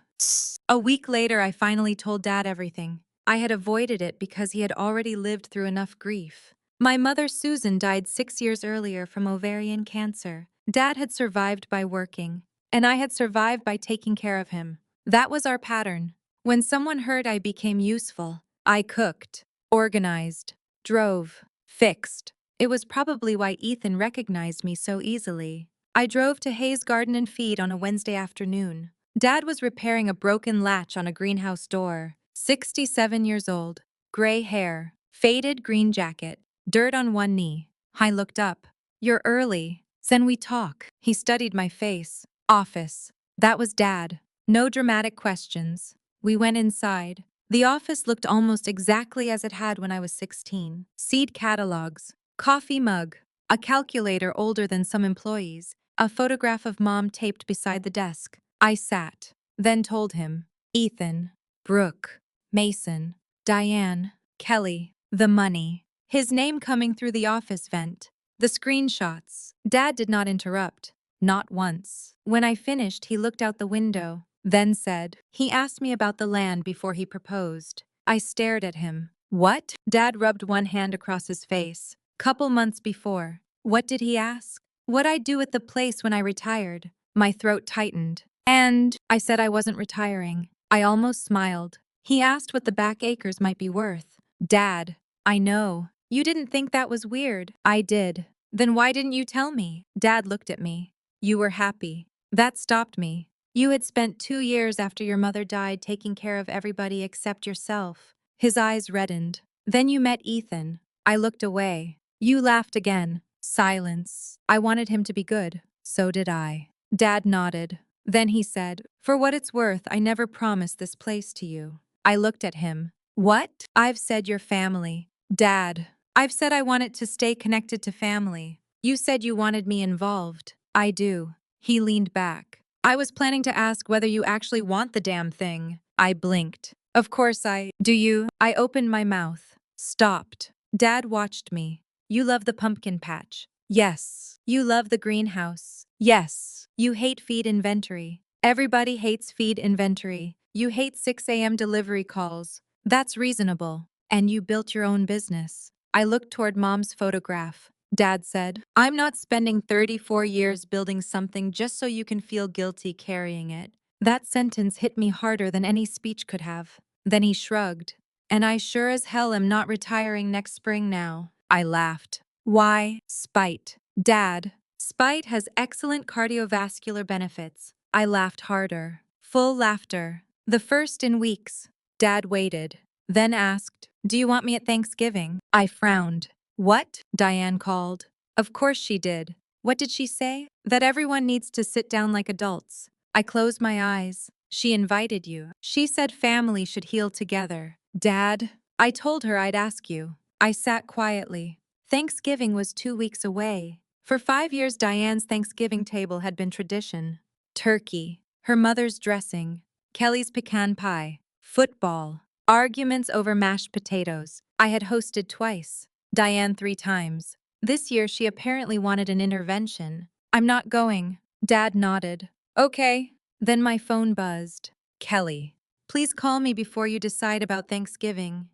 A week later, I finally told Dad everything. I had avoided it because he had already lived through enough grief. My mother, Susan, died 6 years earlier from ovarian cancer. Dad had survived by working, and I had survived by taking care of him. That was our pattern. When someone heard I became useful, I cooked, organized, drove, fixed. It was probably why Ethan recognized me so easily. I drove to Hayes Garden and Feed on a Wednesday afternoon. Dad was repairing a broken latch on a greenhouse door. 67 years old, gray hair, faded green jacket, dirt on one knee. I looked up. You're early. Then we talk. He studied my face. Office. That was Dad. No dramatic questions. We went inside. The office looked almost exactly as it had when I was 16. Seed catalogs, coffee mug, a calculator older than some employees, a photograph of Mom taped beside the desk. I sat, then told him, Ethan, Brooke, Mason, Diane, Kelly, the money. His name coming through the office vent. The screenshots. Dad did not interrupt. Not once. When I finished, he looked out the window, then said, he asked me about the land before he proposed. I stared at him. What? Dad rubbed one hand across his face. Couple months before. What did he ask? What I'd do with the place when I retired. My throat tightened. And I said I wasn't retiring. I almost smiled. He asked what the back acres might be worth. Dad, I know. You didn't think that was weird. I did. Then why didn't you tell me? Dad looked at me. You were happy. That stopped me. You had spent 2 years after your mother died taking care of everybody except yourself. His eyes reddened. Then you met Ethan. I looked away. You laughed again. Silence. I wanted him to be good. So did I. Dad nodded. Then he said, For what it's worth, I never promised this place to you. I looked at him. What? I've said your family. Dad, I've said I want it to stay connected to family. You said you wanted me involved. I do. He leaned back. I was planning to ask whether you actually want the damn thing. I blinked. Of course do you? I opened my mouth. Stopped. Dad watched me. You love the pumpkin patch. Yes. You love the greenhouse. Yes. You hate feed inventory. Everybody hates feed inventory. You hate 6 a.m. delivery calls. That's reasonable. And you built your own business. I looked toward Mom's photograph. Dad said, I'm not spending 34 years building something just so you can feel guilty carrying it. That sentence hit me harder than any speech could have. Then he shrugged. And I sure as hell am not retiring next spring now. I laughed. Why? Spite. Dad, spite has excellent cardiovascular benefits. I laughed harder. Full laughter. The first in weeks. Dad waited, then asked, Do you want me at Thanksgiving? I frowned. What? Diane called. Of course she did. What did she say? That everyone needs to sit down like adults. I closed my eyes. She invited you. She said family should heal together. Dad, I told her I'd ask you. I sat quietly. Thanksgiving was 2 weeks away. For 5 years, Diane's Thanksgiving table had been tradition. Turkey, her mother's dressing, Kelly's pecan pie. Football. Arguments over mashed potatoes. I had hosted twice. Diane 3 times. This year she apparently wanted an intervention. I'm not going. Dad nodded. Okay. Then my phone buzzed. Kelly. Please call me before you decide about Thanksgiving.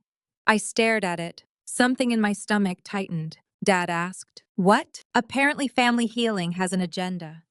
I stared at it. Something in my stomach tightened. Dad asked. What? Apparently family healing has an agenda.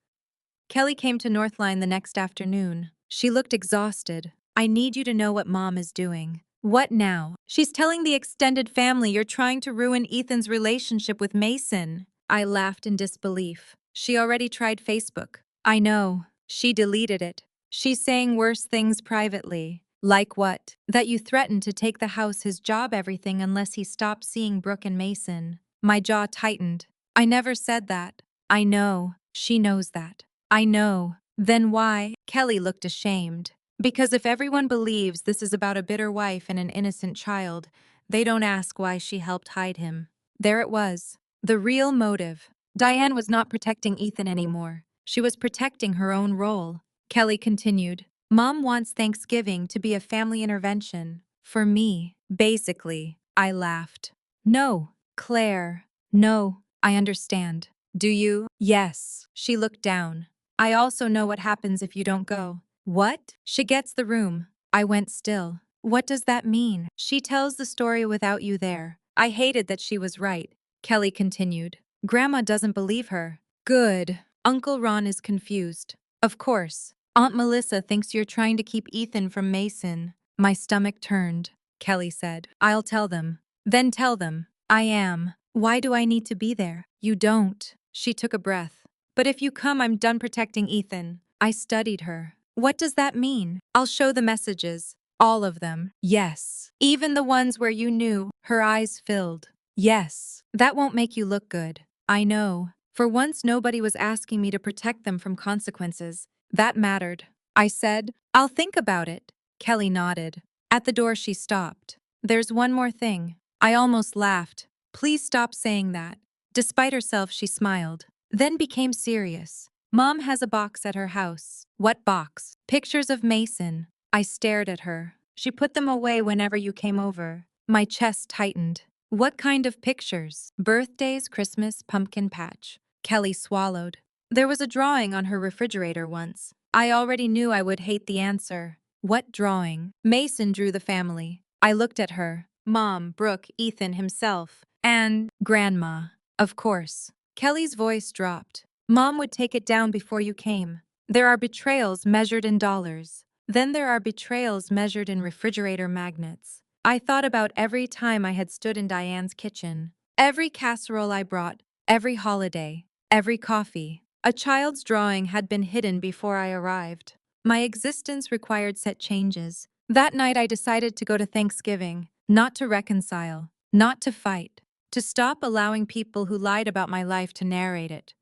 Kelly came to Northline the next afternoon. She looked exhausted. I need you to know what Mom is doing. What now? She's telling the extended family you're trying to ruin Ethan's relationship with Mason. I laughed in disbelief. She already tried Facebook. I know. She deleted it. She's saying worse things privately. Like what? That you threatened to take the house, his job, everything unless he stopped seeing Brooke and Mason. My jaw tightened. I never said that. I know. She knows that. I know. Then why? Kelly looked ashamed. Because if everyone believes this is about a bitter wife and an innocent child, they don't ask why she helped hide him. There it was. The real motive. Diane was not protecting Ethan anymore. She was protecting her own role. Kelly continued. Mom wants Thanksgiving to be a family intervention. For me, basically. I laughed. No, Claire. No, I understand. Do you? Yes. She looked down. I also know what happens if you don't go. What? She gets the room. I went still. What does that mean? She tells the story without you there. I hated that she was right. Kelly continued. Grandma doesn't believe her. Good. Uncle Ron is confused. Of course. Aunt Melissa thinks you're trying to keep Ethan from Mason. My stomach turned. Kelly said. I'll tell them. Then tell them. I am. Why do I need to be there? You don't. She took a breath. But if you come, I'm done protecting Ethan. I studied her. What does that mean? I'll show the messages. All of them. Yes. Even the ones where you knew. Her eyes filled. Yes. That won't make you look good. I know. For once, nobody was asking me to protect them from consequences. That mattered. I said, I'll think about it. Kelly nodded. At the door, she stopped. There's one more thing. I almost laughed. Please stop saying that. Despite herself, she smiled. Then became serious. Mom has a box at her house. What box? Pictures of Mason. I stared at her. She put them away whenever you came over. My chest tightened. What kind of pictures? Birthdays, Christmas, pumpkin patch. Kelly swallowed. There was a drawing on her refrigerator once. I already knew I would hate the answer. What drawing? Mason drew the family. I looked at her. Mom, Brooke, Ethan himself, and Grandma. Of course. Kelly's voice dropped. Mom would take it down before you came. There are betrayals measured in dollars. Then there are betrayals measured in refrigerator magnets. I thought about every time I had stood in Diane's kitchen. Every casserole I brought, every holiday, every coffee. A child's drawing had been hidden before I arrived. My existence required set changes. That night I decided to go to Thanksgiving, not to reconcile, not to fight, to stop allowing people who lied about my life to narrate it.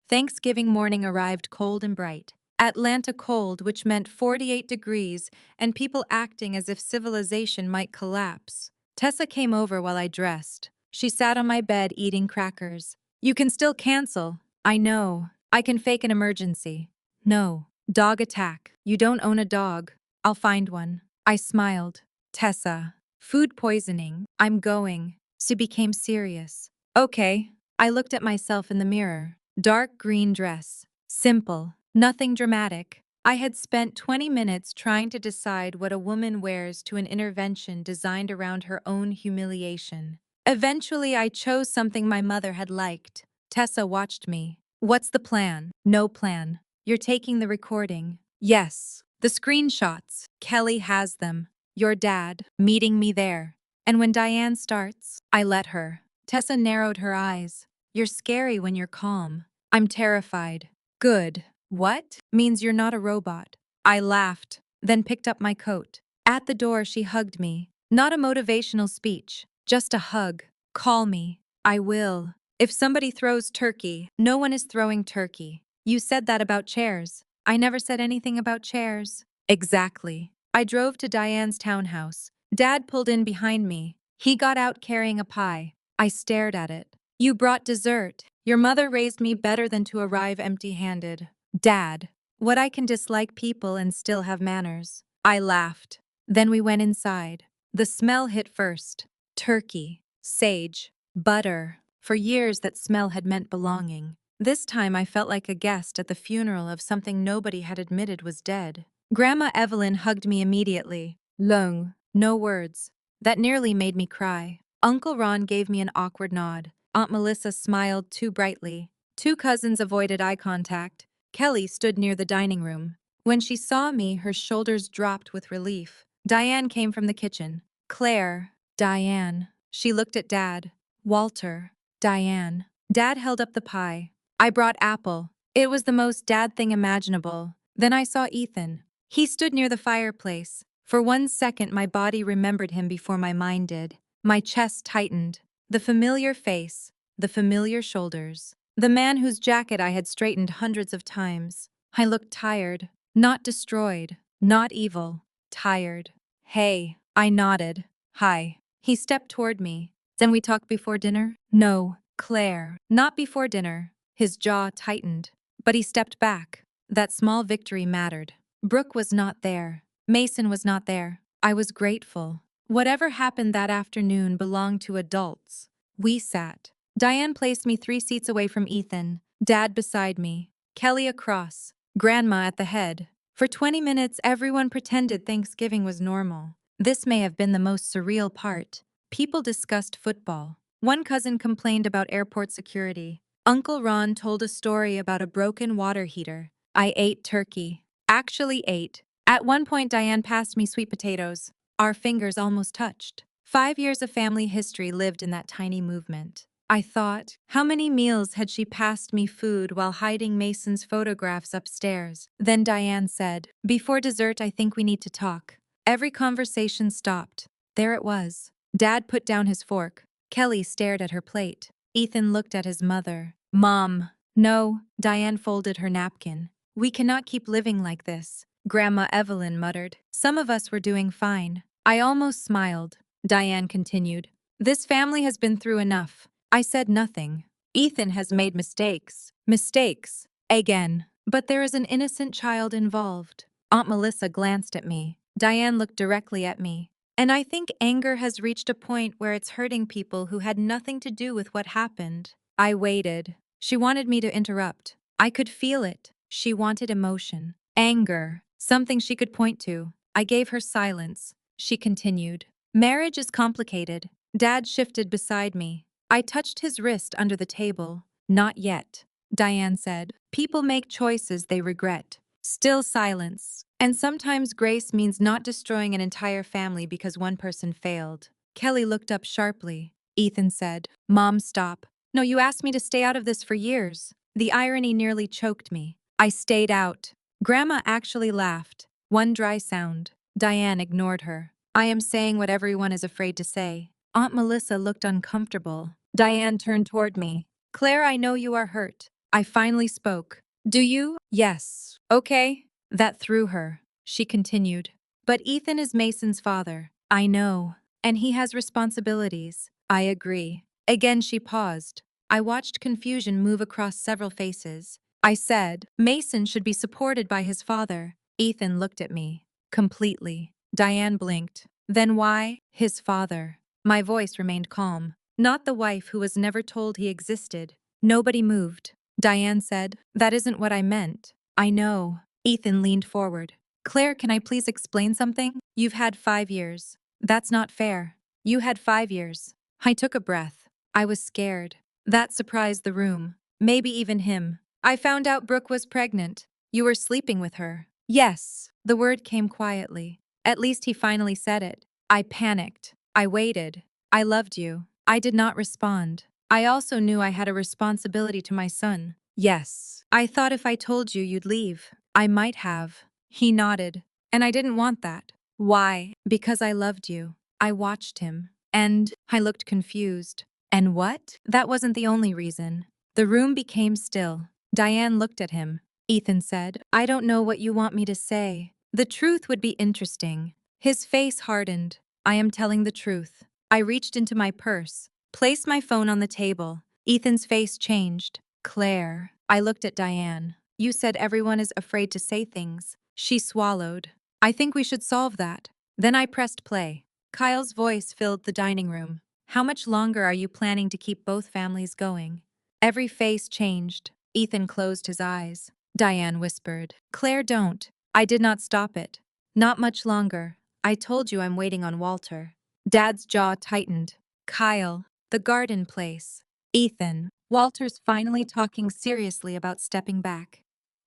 Thanksgiving morning arrived cold and bright. Atlanta cold, which meant 48 degrees, and people acting as if civilization might collapse. Tessa came over while I dressed. She sat on my bed eating crackers. You can still cancel. I know. I can fake an emergency. No. Dog attack. You don't own a dog. I'll find one. I smiled. Tessa. Food poisoning. I'm going. She became serious. Okay. I looked at myself in the mirror. Dark green dress. Simple. Nothing dramatic. I had spent 20 minutes trying to decide what a woman wears to an intervention designed around her own humiliation. Eventually, I chose something my mother had liked. Tessa watched me. What's the plan? No plan. You're taking the recording. Yes. The screenshots. Kelly has them. Your dad, meeting me there. And when Diane starts, I let her. Tessa narrowed her eyes. You're scary when you're calm. I'm terrified. Good. What? Means you're not a robot. I laughed, then picked up my coat. At the door, she hugged me. Not a motivational speech, just a hug. Call me. I will. If somebody throws turkey, no one is throwing turkey. You said that about chairs. I never said anything about chairs. Exactly. I drove to Diane's townhouse. Dad pulled in behind me. He got out carrying a pie. I stared at it. You brought dessert. Your mother raised me better than to arrive empty-handed. Dad. What I can dislike people and still have manners. I laughed. Then we went inside. The smell hit first. Turkey, sage, butter. For years that smell had meant belonging. This time I felt like a guest at the funeral of something nobody had admitted was dead. Grandma Evelyn hugged me immediately. Long. No words. That nearly made me cry. Uncle Ron gave me an awkward nod. Aunt Melissa smiled too brightly. Two cousins avoided eye contact. Kelly stood near the dining room. When she saw me, her shoulders dropped with relief. Diane came from the kitchen. Claire. Diane. She looked at Dad. Walter. Diane. Dad held up the pie. I brought apple. It was the most Dad thing imaginable. Then I saw Ethan. He stood near the fireplace. For 1 second, my body remembered him before my mind did. My chest tightened. The familiar face, the familiar shoulders. The man whose jacket I had straightened hundreds of times. I looked tired. Not destroyed. Not evil. Tired. Hey, I nodded. Hi. He stepped toward me. Then we talked before dinner? No, Claire. Not before dinner. His jaw tightened. But he stepped back. That small victory mattered. Brooke was not there. Mason was not there. I was grateful. Whatever happened that afternoon belonged to adults. We sat. Diane placed me 3 seats away from Ethan, Dad beside me, Kelly across, Grandma at the head. For 20 minutes, everyone pretended Thanksgiving was normal. This may have been the most surreal part. People discussed football. One cousin complained about airport security. Uncle Ron told a story about a broken water heater. I ate turkey. Actually ate. At one point, Diane passed me sweet potatoes. Our fingers almost touched. 5 years of family history lived in that tiny movement. I thought, how many meals had she passed me food while hiding Mason's photographs upstairs? Then Diane said, before dessert, I think we need to talk. Every conversation stopped. There it was. Dad put down his fork. Kelly stared at her plate. Ethan looked at his mother. Mom. No, Diane folded her napkin. We cannot keep living like this. Grandma Evelyn muttered. Some of us were doing fine. I almost smiled. Diane continued. This family has been through enough. I said nothing. Ethan has made mistakes. Mistakes. Again. But there is an innocent child involved. Aunt Melissa glanced at me. Diane looked directly at me. And I think anger has reached a point where it's hurting people who had nothing to do with what happened. I waited. She wanted me to interrupt. I could feel it. She wanted emotion. Anger. Something she could point to. I gave her silence. She continued. Marriage is complicated. Dad shifted beside me. I touched his wrist under the table. Not yet, Diane said. People make choices they regret. Still silence. And sometimes grace means not destroying an entire family because one person failed. Kelly looked up sharply. Ethan said, Mom, stop. No, you asked me to stay out of this for years. The irony nearly choked me. I stayed out. Grandma actually laughed. One dry sound. Diane ignored her. I am saying what everyone is afraid to say. Aunt Melissa looked uncomfortable. Diane turned toward me. Claire, I know you are hurt. I finally spoke. Do you? Yes. Okay. That threw her. She continued. But Ethan is Mason's father. I know. And he has responsibilities. I agree. Again, she paused. I watched confusion move across several faces. I said, Mason should be supported by his father. Ethan looked at me. Completely. Diane blinked. Then why? His father. My voice remained calm. Not the wife who was never told he existed. Nobody moved. Diane said, That isn't what I meant. I know. Ethan leaned forward. Claire, can I please explain something? You've had 5 years. That's not fair. You had 5 years. I took a breath. I was scared. That surprised the room. Maybe even him. I found out Brooke was pregnant. You were sleeping with her. Yes. The word came quietly. At least he finally said it. I panicked. I waited. I loved you. I did not respond. I also knew I had a responsibility to my son. Yes. I thought if I told you, you'd leave. I might have. He nodded. And I didn't want that. Why? Because I loved you. I watched him. And I looked confused. And what? That wasn't the only reason. The room became still. Diane looked at him. Ethan said, I don't know what you want me to say. The truth would be interesting. His face hardened. I am telling the truth. I reached into my purse, placed my phone on the table. Ethan's face changed. Claire. I looked at Diane. You said everyone is afraid to say things. She swallowed. I think we should solve that. Then I pressed play. Kyle's voice filled the dining room. How much longer are you planning to keep both families going? Every face changed. Ethan closed his eyes. Diane whispered, Claire, don't. I did not stop it. Not much longer. I told you I'm waiting on Walter. Dad's jaw tightened. Kyle, the garden place. Ethan, Walter's finally talking seriously about stepping back.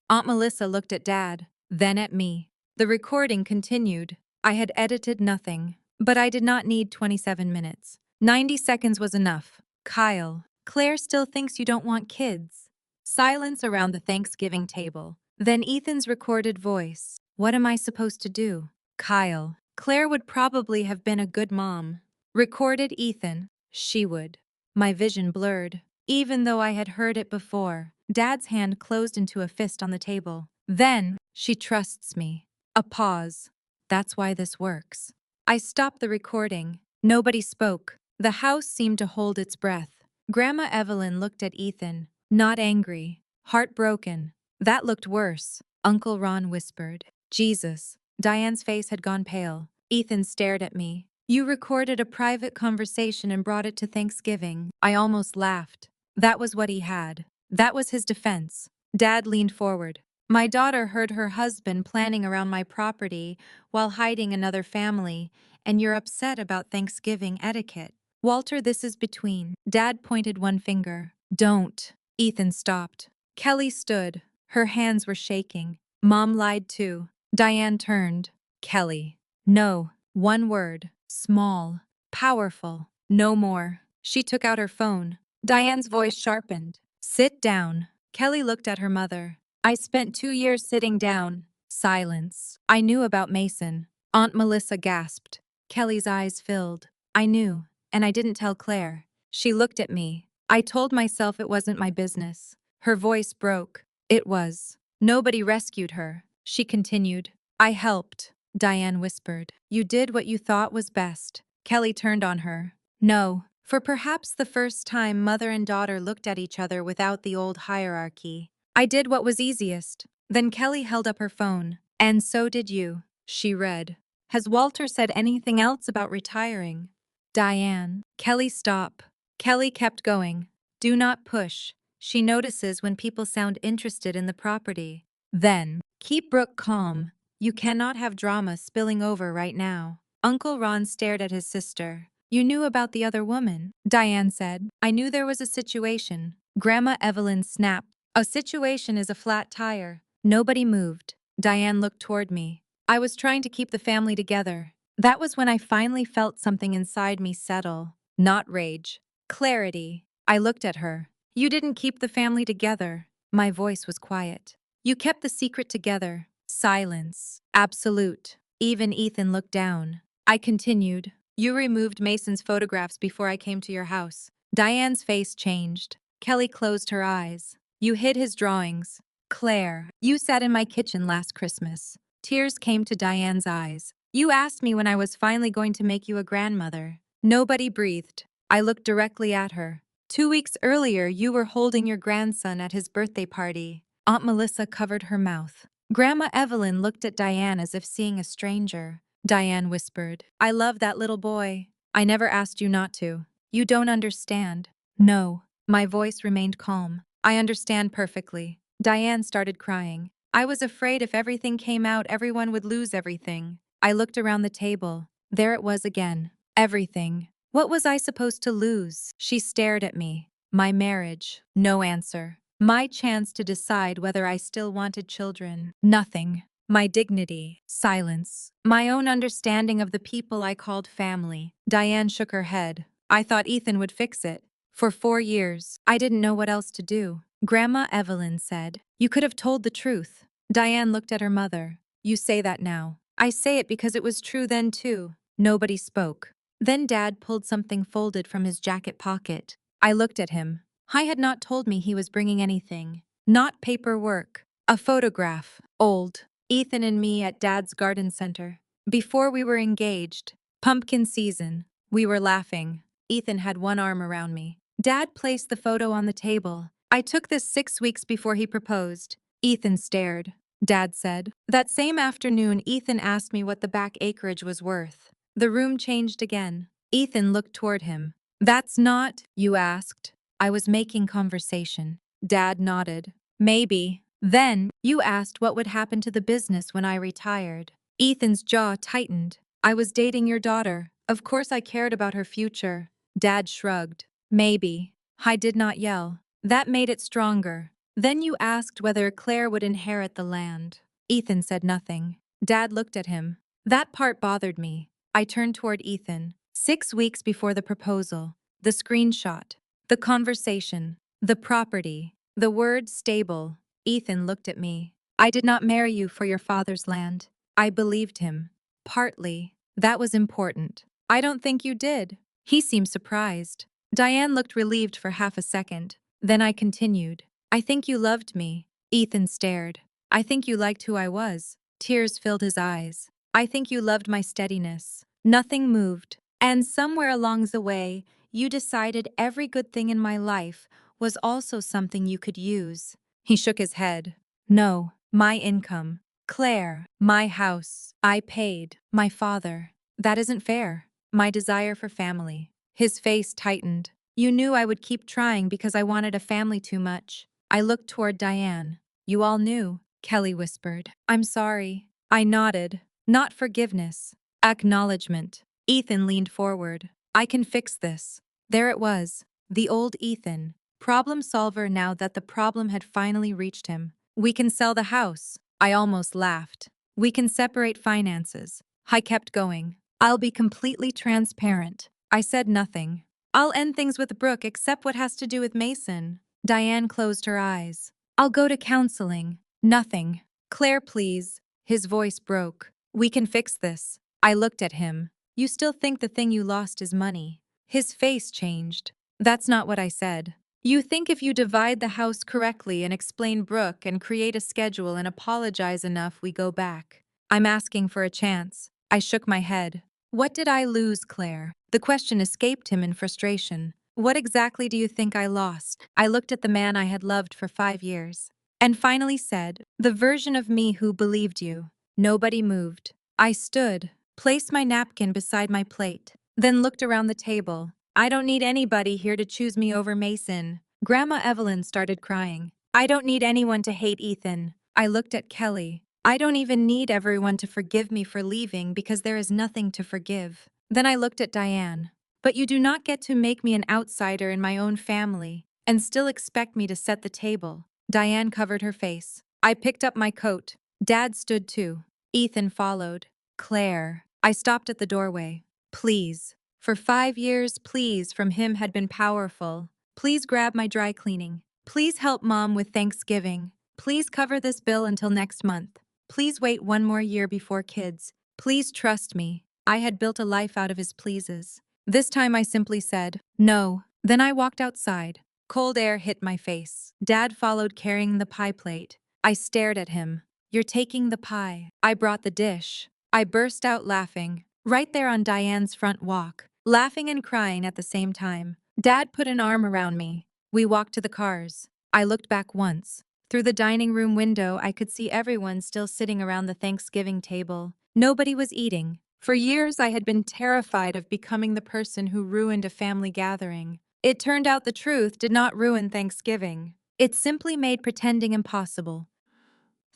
Aunt Melissa looked at Dad, then at me. The recording continued. I had edited nothing, but I did not need 27 minutes. 90 seconds was enough. Kyle, Claire still thinks you don't want kids. Silence around the Thanksgiving table. Then Ethan's recorded voice. What am I supposed to do? Kyle, Claire would probably have been a good mom. Recorded Ethan. She would. My vision blurred. Even though I had heard it before, Dad's hand closed into a fist on the table. Then, she trusts me. A pause. That's why this works. I stopped the recording. Nobody spoke. The house seemed to hold its breath. Grandma Evelyn looked at Ethan, not angry, heartbroken. That looked worse, Uncle Ron whispered. Jesus. Diane's face had gone pale. Ethan stared at me. You recorded a private conversation and brought it to Thanksgiving. I almost laughed. That was what he had. That was his defense. Dad leaned forward. My daughter heard her husband planning around my property while hiding another family, and you're upset about Thanksgiving etiquette. Walter, this is between. Dad pointed one finger. Don't. Ethan stopped. Kelly stood. Her hands were shaking. Mom lied too. Diane turned. Kelly. No. One word. Small. Powerful. No more. She took out her phone. Diane's voice sharpened. Sit down. Kelly looked at her mother. I spent 2 years sitting down. Silence. I knew about Mason. Aunt Melissa gasped. Kelly's eyes filled. I knew, and I didn't tell Claire. She looked at me. I told myself it wasn't my business. Her voice broke. It was. Nobody rescued her. She continued. I helped. Diane whispered. You did what you thought was best. Kelly turned on her. No. For perhaps the first time mother and daughter looked at each other without the old hierarchy. I did what was easiest. Then Kelly held up her phone. And so did you. She read. Has Walter said anything else about retiring? Diane. Kelly, stop. Kelly kept going. Do not push. She notices when people sound interested in the property. Then, keep Brooke calm. You cannot have drama spilling over right now. Uncle Ron stared at his sister. You knew about the other woman, Diane said. I knew there was a situation. Grandma Evelyn snapped. A situation is a flat tire. Nobody moved. Diane looked toward me. I was trying to keep the family together. That was when I finally felt something inside me settle. Not rage. Clarity. I looked at her. You didn't keep the family together. My voice was quiet. You kept the secret together. Silence. Absolute. Even Ethan looked down. I continued. You removed Mason's photographs before I came to your house. Diane's face changed. Kelly closed her eyes. You hid his drawings. Claire, you sat in my kitchen last Christmas. Tears came to Diane's eyes. You asked me when I was finally going to make you a grandmother. Nobody breathed. I looked directly at her. 2 weeks earlier, you were holding your grandson at his birthday party. Aunt Melissa covered her mouth. Grandma Evelyn looked at Diane as if seeing a stranger. Diane whispered, I love that little boy. I never asked you not to. You don't understand. No. My voice remained calm. I understand perfectly. Diane started crying. I was afraid if everything came out, everyone would lose everything. I looked around the table. There it was again. Everything. What was I supposed to lose? She stared at me. My marriage. No answer. My chance to decide whether I still wanted children. Nothing. My dignity. Silence. My own understanding of the people I called family. Diane shook her head. I thought Ethan would fix it. For 4 years, I didn't know what else to do. Grandma Evelyn said, You could have told the truth. Diane looked at her mother. You say that now. I say it because it was true then too. Nobody spoke. Then Dad pulled something folded from his jacket pocket. I looked at him. I had not told me he was bringing anything. Not paperwork. A photograph. Old. Ethan and me at Dad's garden center. Before we were engaged. Pumpkin season. We were laughing. Ethan had one arm around me. Dad placed the photo on the table. I took this 6 weeks before he proposed. Ethan stared. Dad said. That same afternoon, Ethan asked me what the back acreage was worth. The room changed again. Ethan looked toward him. That's not, you asked. I was making conversation. Dad nodded. Maybe. Then, you asked what would happen to the business when I retired. Ethan's jaw tightened. I was dating your daughter. Of course I cared about her future. Dad shrugged. Maybe. I did not yell. That made it stronger. Then you asked whether Claire would inherit the land. Ethan said nothing. Dad looked at him. That part bothered me. I turned toward Ethan. 6 weeks before the proposal. The screenshot. The conversation. The property. The word stable. Ethan looked at me. I did not marry you for your father's land. I believed him. Partly. That was important. I don't think you did. He seemed surprised. Diane looked relieved for half a second. Then I continued. I think you loved me. Ethan stared. I think you liked who I was. Tears filled his eyes. I think you loved my steadiness. Nothing moved. And somewhere along the way, you decided every good thing in my life was also something you could use. He shook his head. No, my income. Claire, my house. I paid. My father. That isn't fair. My desire for family. His face tightened. You knew I would keep trying because I wanted a family too much. I looked toward Diane. You all knew, Kelly whispered. I'm sorry. I nodded. Not forgiveness. Acknowledgement. Ethan leaned forward. I can fix this. There it was. The old Ethan. Problem solver now that the problem had finally reached him. We can sell the house. I almost laughed. We can separate finances. I kept going. I'll be completely transparent. I said nothing. I'll end things with Brooke except what has to do with Mason. Diane closed her eyes. I'll go to counseling. Nothing. Claire, please. His voice broke. We can fix this. I looked at him. You still think the thing you lost is money. His face changed. That's not what I said. You think if you divide the house correctly and explain Brooke and create a schedule and apologize enough, we go back. I'm asking for a chance. I shook my head. What did I lose, Claire? The question escaped him in frustration. What exactly do you think I lost? I looked at the man I had loved for 5 years. And finally said, the version of me who believed you. Nobody moved. I stood, placed my napkin beside my plate, then looked around the table. I don't need anybody here to choose me over Mason. Grandma Evelyn started crying. I don't need anyone to hate Ethan. I looked at Kelly. I don't even need everyone to forgive me for leaving because there is nothing to forgive. Then I looked at Diane. But you do not get to make me an outsider in my own family and still expect me to set the table. Diane covered her face. I picked up my coat. Dad stood too. Ethan followed. Claire. I stopped at the doorway. Please. For 5 years, please from him had been powerful. Please grab my dry cleaning. Please help Mom with Thanksgiving. Please cover this bill until next month. Please wait 1 more year before kids. Please trust me. I had built a life out of his pleases. This time I simply said, no. Then I walked outside. Cold air hit my face. Dad followed carrying the pie plate. I stared at him. You're taking the pie. I brought the dish. I burst out laughing. Right there on Diane's front walk. Laughing and crying at the same time. Dad put an arm around me. We walked to the cars. I looked back once. Through the dining room window, I could see everyone still sitting around the Thanksgiving table. Nobody was eating. For years, I had been terrified of becoming the person who ruined a family gathering. It turned out the truth did not ruin Thanksgiving. It simply made pretending impossible.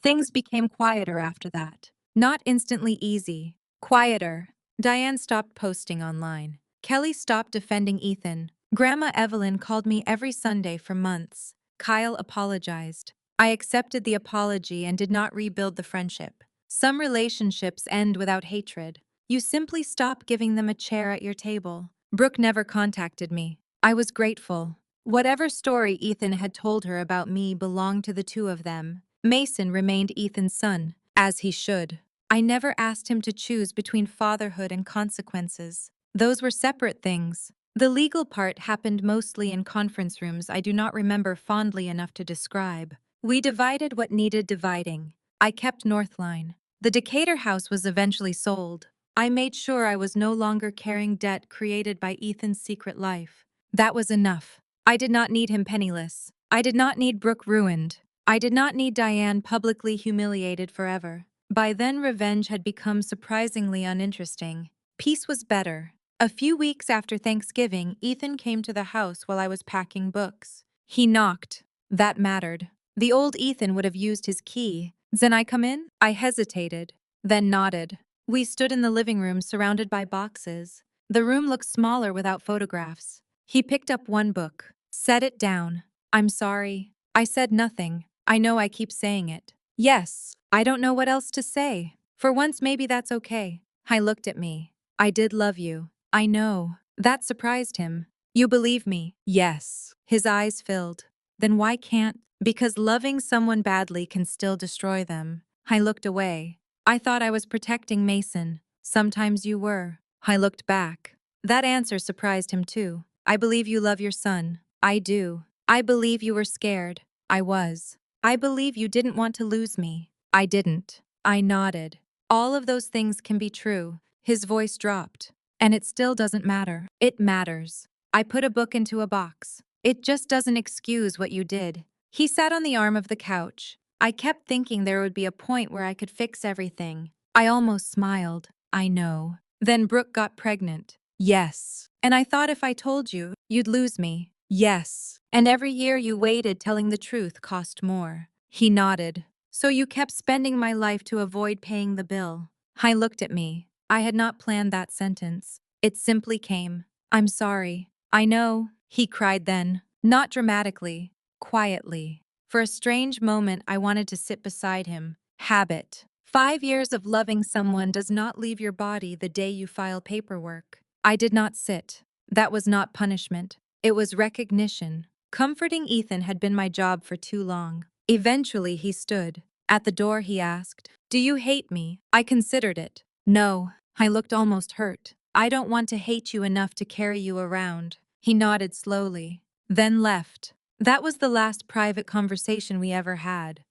Things became quieter after that. Not instantly easy. Quieter. Diane stopped posting online. Kelly stopped defending Ethan. Grandma Evelyn called me every Sunday for months. Kyle apologized. I accepted the apology and did not rebuild the friendship. Some relationships end without hatred. You simply stop giving them a chair at your table. Brooke never contacted me. I was grateful. Whatever story Ethan had told her about me belonged to the two of them. Mason remained Ethan's son, as he should. I never asked him to choose between fatherhood and consequences. Those were separate things. The legal part happened mostly in conference rooms I do not remember fondly enough to describe. We divided what needed dividing. I kept Northline. The Decatur house was eventually sold. I made sure I was no longer carrying debt created by Ethan's secret life. That was enough. I did not need him penniless. I did not need Brooke ruined. I did not need Diane publicly humiliated forever. By then, revenge had become surprisingly uninteresting. Peace was better. A few weeks after Thanksgiving, Ethan came to the house while I was packing books. He knocked. That mattered. The old Ethan would have used his key. "Can I come in?" I hesitated, then nodded. We stood in the living room surrounded by boxes. The room looked smaller without photographs. He picked up one book, set it down. "I'm sorry." I said nothing. I know I keep saying it. "Yes, I don't know what else to say. For once, maybe that's okay." I looked at me. "I did love you." "I know." That surprised him. "You believe me?" "Yes." His eyes filled. "Then why can't—" "Because loving someone badly can still destroy them." I looked away. "I thought I was protecting Mason." "Sometimes you were." I looked back. That answer surprised him too. "I believe you love your son." "I do." "I believe you were scared." "I was." "I believe you didn't want to lose me." "I didn't." I nodded. "All of those things can be true." His voice dropped. "And it still doesn't matter." "It matters." I put a book into a box. "It just doesn't excuse what you did." He sat on the arm of the couch. I kept thinking there would be a point where I could fix everything. I almost smiled. "I know." "Then Brooke got pregnant." "Yes." "And I thought if I told you, you'd lose me." "Yes." "And every year you waited telling the truth cost more." He nodded. "So you kept spending my life to avoid paying the bill." I looked at me. I had not planned that sentence. It simply came. "I'm sorry." "I know," he cried then. Not dramatically, quietly. For a strange moment, I wanted to sit beside him. Habit. 5 years of loving someone does not leave your body the day you file paperwork. I did not sit. That was not punishment. It was recognition. Comforting Ethan had been my job for too long. Eventually, he stood. At the door, he asked, "Do you hate me?" I considered it. "No." I looked almost hurt. "I don't want to hate you enough to carry you around." He nodded slowly, then left. That was the last private conversation we ever had.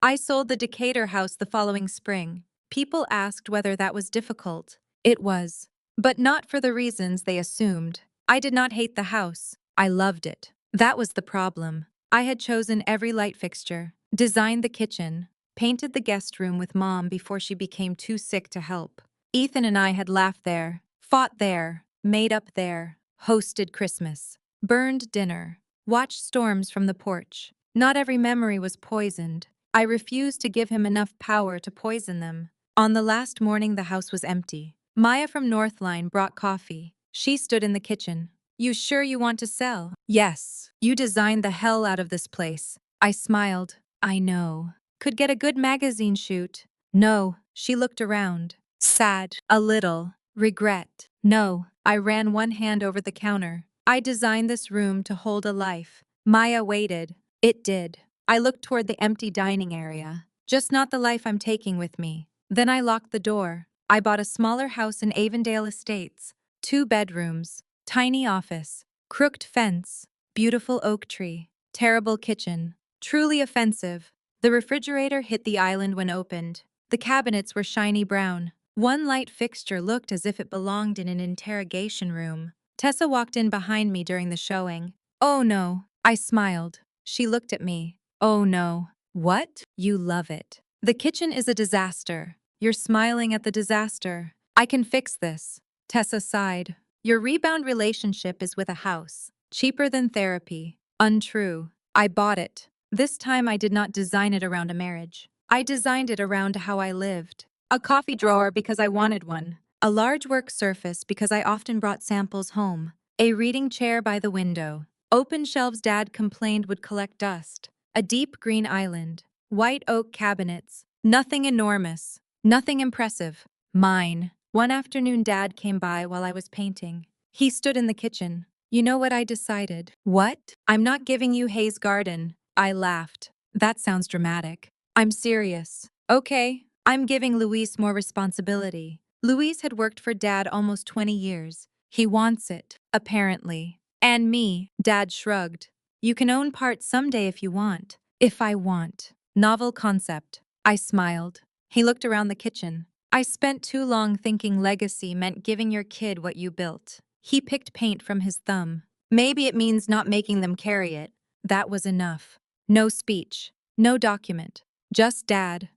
I sold the Decatur house the following spring. People asked whether that was difficult. It was. But not for the reasons they assumed. I did not hate the house. I loved it. That was the problem. I had chosen every light fixture, designed the kitchen, painted the guest room with Mom before she became too sick to help. Ethan and I had laughed there, fought there, made up there, hosted Christmas, burned dinner, watched storms from the porch. Not every memory was poisoned. I refused to give him enough power to poison them. On the last morning, the house was empty. Maya from Northline brought coffee. She stood in the kitchen. "You sure you want to sell?" "Yes." "You designed the hell out of this place." I smiled. "I know." "Could get a good magazine shoot." "No." She looked around. Sad. A little. Regret. "No." I ran one hand over the counter. "I designed this room to hold a life." Maya waited. It did. I looked toward the empty dining area. Just not the life I'm taking with me. Then I locked the door. I bought a smaller house in Avondale Estates. 2 bedrooms. Tiny office. Crooked fence. Beautiful oak tree. Terrible kitchen. Truly offensive. The refrigerator hit the island when opened. The cabinets were shiny brown. One light fixture looked as if it belonged in an interrogation room. Tessa walked in behind me during the showing. "Oh no." I smiled. She looked at me. "Oh no." "What?" "You love it." "The kitchen is a disaster." "You're smiling at the disaster." "I can fix this." Tessa sighed. "Your rebound relationship is with a house. Cheaper than therapy." Untrue. I bought it. This time I did not design it around a marriage. I designed it around how I lived. A coffee drawer because I wanted one. A large work surface because I often brought samples home. A reading chair by the window. Open shelves Dad complained would collect dust. A deep green island. White oak cabinets. Nothing enormous. Nothing impressive. Mine. One afternoon Dad came by while I was painting. He stood in the kitchen. "You know what I decided?" "What?" "I'm not giving you Hayes Garden." I laughed. "That sounds dramatic." "I'm serious." "Okay." "I'm giving Luis more responsibility." Luis had worked for Dad almost 20 years. He wants it, apparently. "And me." Dad shrugged. "You can own part someday if you want." "If I want." Novel concept. I smiled. He looked around the kitchen. "I spent too long thinking legacy meant giving your kid what you built." He picked paint from his thumb. "Maybe it means not making them carry it." That was enough. No speech. No document. Just Dad.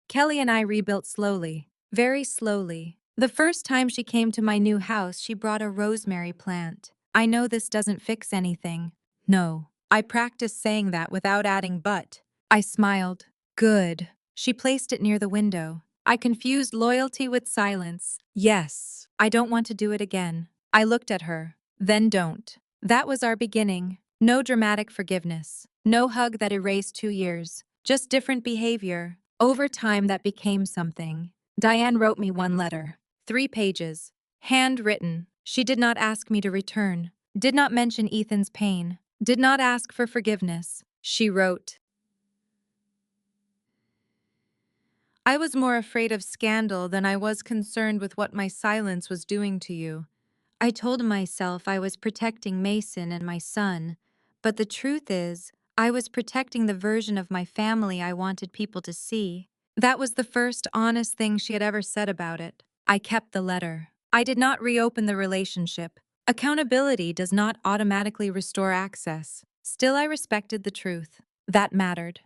Kelly and I rebuilt slowly. Very slowly. The first time she came to my new house, she brought a rosemary plant. I know this doesn't fix anything. No. I practiced saying that without adding but. I smiled. Good. She placed it near the window. I confused loyalty with silence. Yes. I don't want to do it again. I looked at her. Then don't. That was our beginning. No dramatic forgiveness. No hug that erased 2 years. Just different behavior. Over time, that became something. Diane wrote me one letter. 3 pages. Handwritten. She did not ask me to return. Did not mention Ethan's pain. Did not ask for forgiveness. She wrote, I was more afraid of scandal than I was concerned with what my silence was doing to you. I told myself I was protecting Mason and my son, but the truth is, I was protecting the version of my family I wanted people to see. That was the first honest thing she had ever said about it. I kept the letter. I did not reopen the relationship. Accountability does not automatically restore access. Still, I respected the truth. That mattered.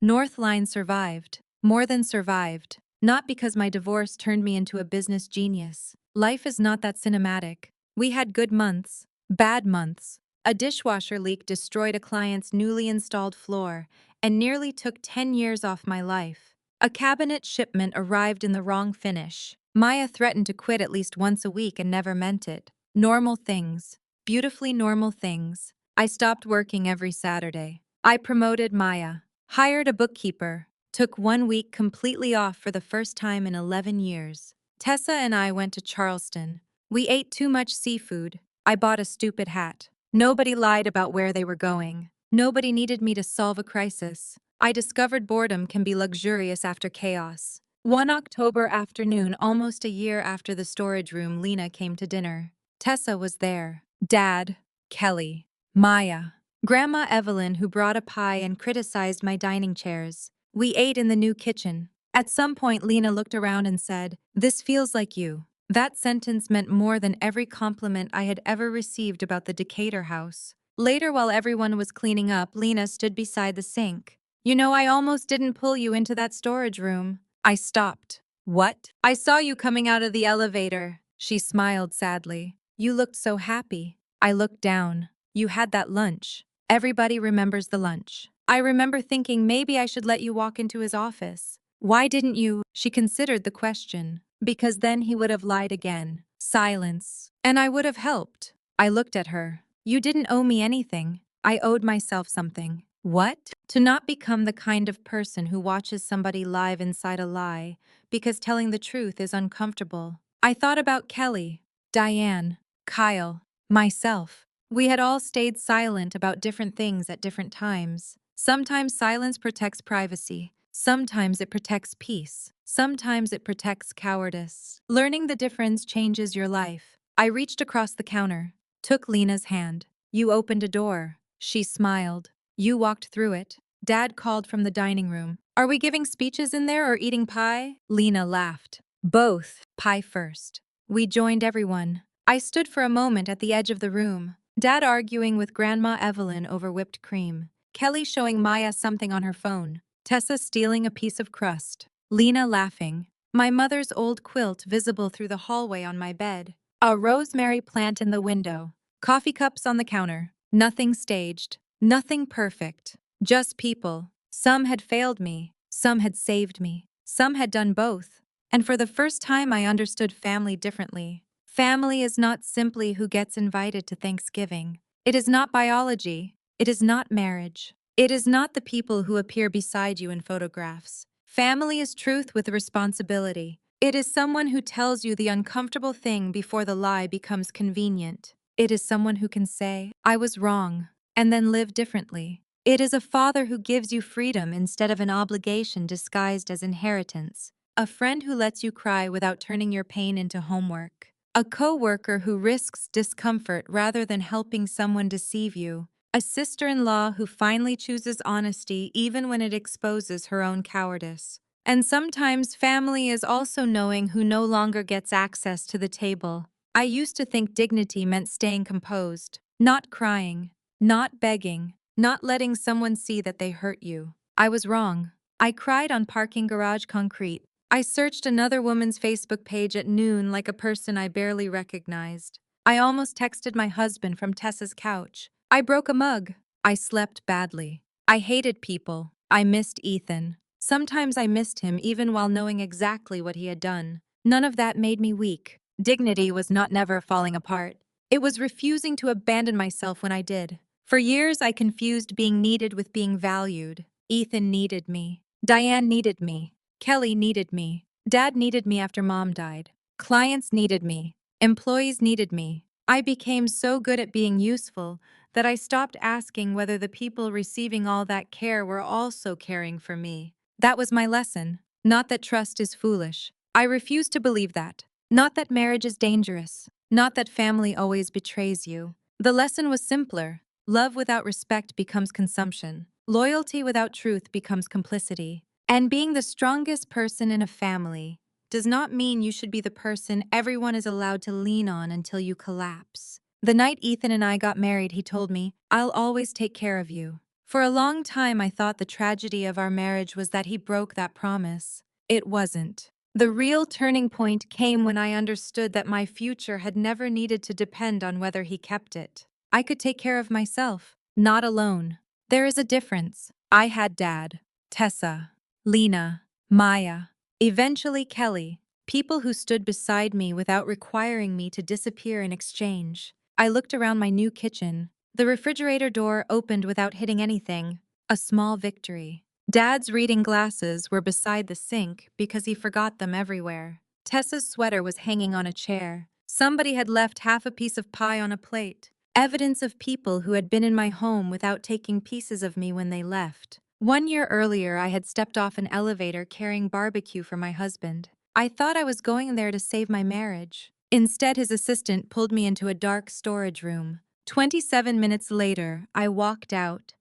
Northline survived. More than survived. Not because my divorce turned me into a business genius. Life is not that cinematic. We had good months, bad months. A dishwasher leak destroyed a client's newly installed floor and nearly took 10 years off my life. A cabinet shipment arrived in the wrong finish. Maya threatened to quit at least once a week and never meant it. Normal things. Beautifully normal things. I stopped working every Saturday. I promoted Maya. Hired a bookkeeper. Took 1 week completely off for the first time in 11 years. Tessa and I went to Charleston. We ate too much seafood. I bought a stupid hat. Nobody lied about where they were going. Nobody needed me to solve a crisis. I discovered boredom can be luxurious after chaos. One October afternoon, almost a year after the storage room, Lena came to dinner. Tessa was there. Dad, Kelly, Maya, Grandma Evelyn, who brought a pie and criticized my dining chairs. We ate in the new kitchen. At some point, Lena looked around and said, "This feels like you." That sentence meant more than every compliment I had ever received about the Decatur house. Later, while everyone was cleaning up, Lena stood beside the sink. "You know, I almost didn't pull you into that storage room." I stopped. "What?" "I saw you coming out of the elevator." She smiled sadly. "You looked so happy." I looked down. "You had that lunch." Everybody remembers the lunch. I remember thinking maybe I should let you walk into his office. "Why didn't you?" She considered the question. "Because then he would have lied again." Silence. "And I would have helped." I looked at her. "You didn't owe me anything. I owed myself something." "What?" "To not become the kind of person who watches somebody live inside a lie because telling the truth is uncomfortable." I thought about Kelly, Diane, Kyle, myself. We had all stayed silent about different things at different times. Sometimes silence protects privacy. Sometimes it protects peace. Sometimes it protects cowardice. Learning the difference changes your life. I reached across the counter, took Lena's hand. "You opened a door." She smiled. "You walked through it." Dad called from the dining room. "Are we giving speeches in there or eating pie?" Lena laughed. "Both. Pie first." We joined everyone. I stood for a moment at the edge of the room. Dad arguing with Grandma Evelyn over whipped cream. Kelly showing Maya something on her phone. Tessa stealing a piece of crust. Lena laughing. My mother's old quilt visible through the hallway on my bed. A rosemary plant in the window. Coffee cups on the counter. Nothing staged. Nothing perfect. Just people. Some had failed me. Some had saved me. Some had done both. And for the first time, I understood family differently. Family is not simply who gets invited to Thanksgiving. It is not biology. It is not marriage. It is not the people who appear beside you in photographs. Family is truth with responsibility. It is someone who tells you the uncomfortable thing before the lie becomes convenient. It is someone who can say, "I was wrong," and then live differently. It is a father who gives you freedom instead of an obligation disguised as inheritance. A friend who lets you cry without turning your pain into homework. A coworker who risks discomfort rather than helping someone deceive you. A sister-in-law who finally chooses honesty even when it exposes her own cowardice. And sometimes family is also knowing who no longer gets access to the table. I used to think dignity meant staying composed, not crying, not begging, not letting someone see that they hurt you. I was wrong. I cried on parking garage concrete. I searched another woman's Facebook page at noon like a person I barely recognized. I almost texted my husband from Tessa's couch. I broke a mug. I slept badly. I hated people. I missed Ethan. Sometimes I missed him even while knowing exactly what he had done. None of that made me weak. Dignity was not never falling apart. It was refusing to abandon myself when I did. For years, I confused being needed with being valued. Ethan needed me. Diane needed me. Kelly needed me. Dad needed me after Mom died. Clients needed me. Employees needed me. I became so good at being useful that I stopped asking whether the people receiving all that care were also caring for me. That was my lesson. Not that trust is foolish. I refuse to believe that. Not that marriage is dangerous. Not that family always betrays you. The lesson was simpler. Love without respect becomes consumption. Loyalty without truth becomes complicity. And being the strongest person in a family does not mean you should be the person everyone is allowed to lean on until you collapse. The night Ethan and I got married, he told me, "I'll always take care of you." For a long time, I thought the tragedy of our marriage was that he broke that promise. It wasn't. The real turning point came when I understood that my future had never needed to depend on whether he kept it. I could take care of myself, not alone. There is a difference. I had Dad, Tessa, Lena, Maya, eventually Kelly, people who stood beside me without requiring me to disappear in exchange. I looked around my new kitchen. The refrigerator door opened without hitting anything. A small victory. Dad's reading glasses were beside the sink because he forgot them everywhere. Tessa's sweater was hanging on a chair. Somebody had left half a piece of pie on a plate. Evidence of people who had been in my home without taking pieces of me when they left. 1 year earlier, I had stepped off an elevator carrying barbecue for my husband. I thought I was going there to save my marriage. Instead, his assistant pulled me into a dark storage room. 27 minutes later, I walked out,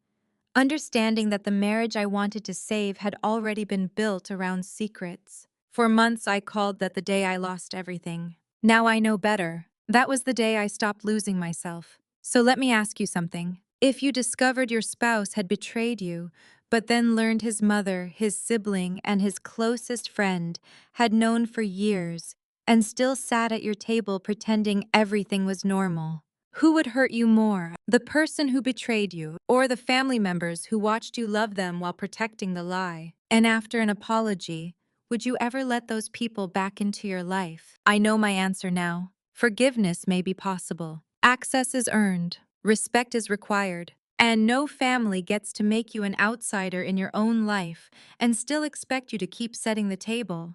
understanding that the marriage I wanted to save had already been built around secrets. For months, I called that the day I lost everything. Now I know better. That was the day I stopped losing myself. So let me ask you something. If you discovered your spouse had betrayed you, but then learned his mother, his sibling, and his closest friend had known for years, and still sat at your table pretending everything was normal, who would hurt you more, the person who betrayed you, or the family members who watched you love them while protecting the lie? And after an apology, would you ever let those people back into your life? I know my answer now. Forgiveness may be possible. Access is earned. Respect is required. And no family gets to make you an outsider in your own life and still expect you to keep setting the table.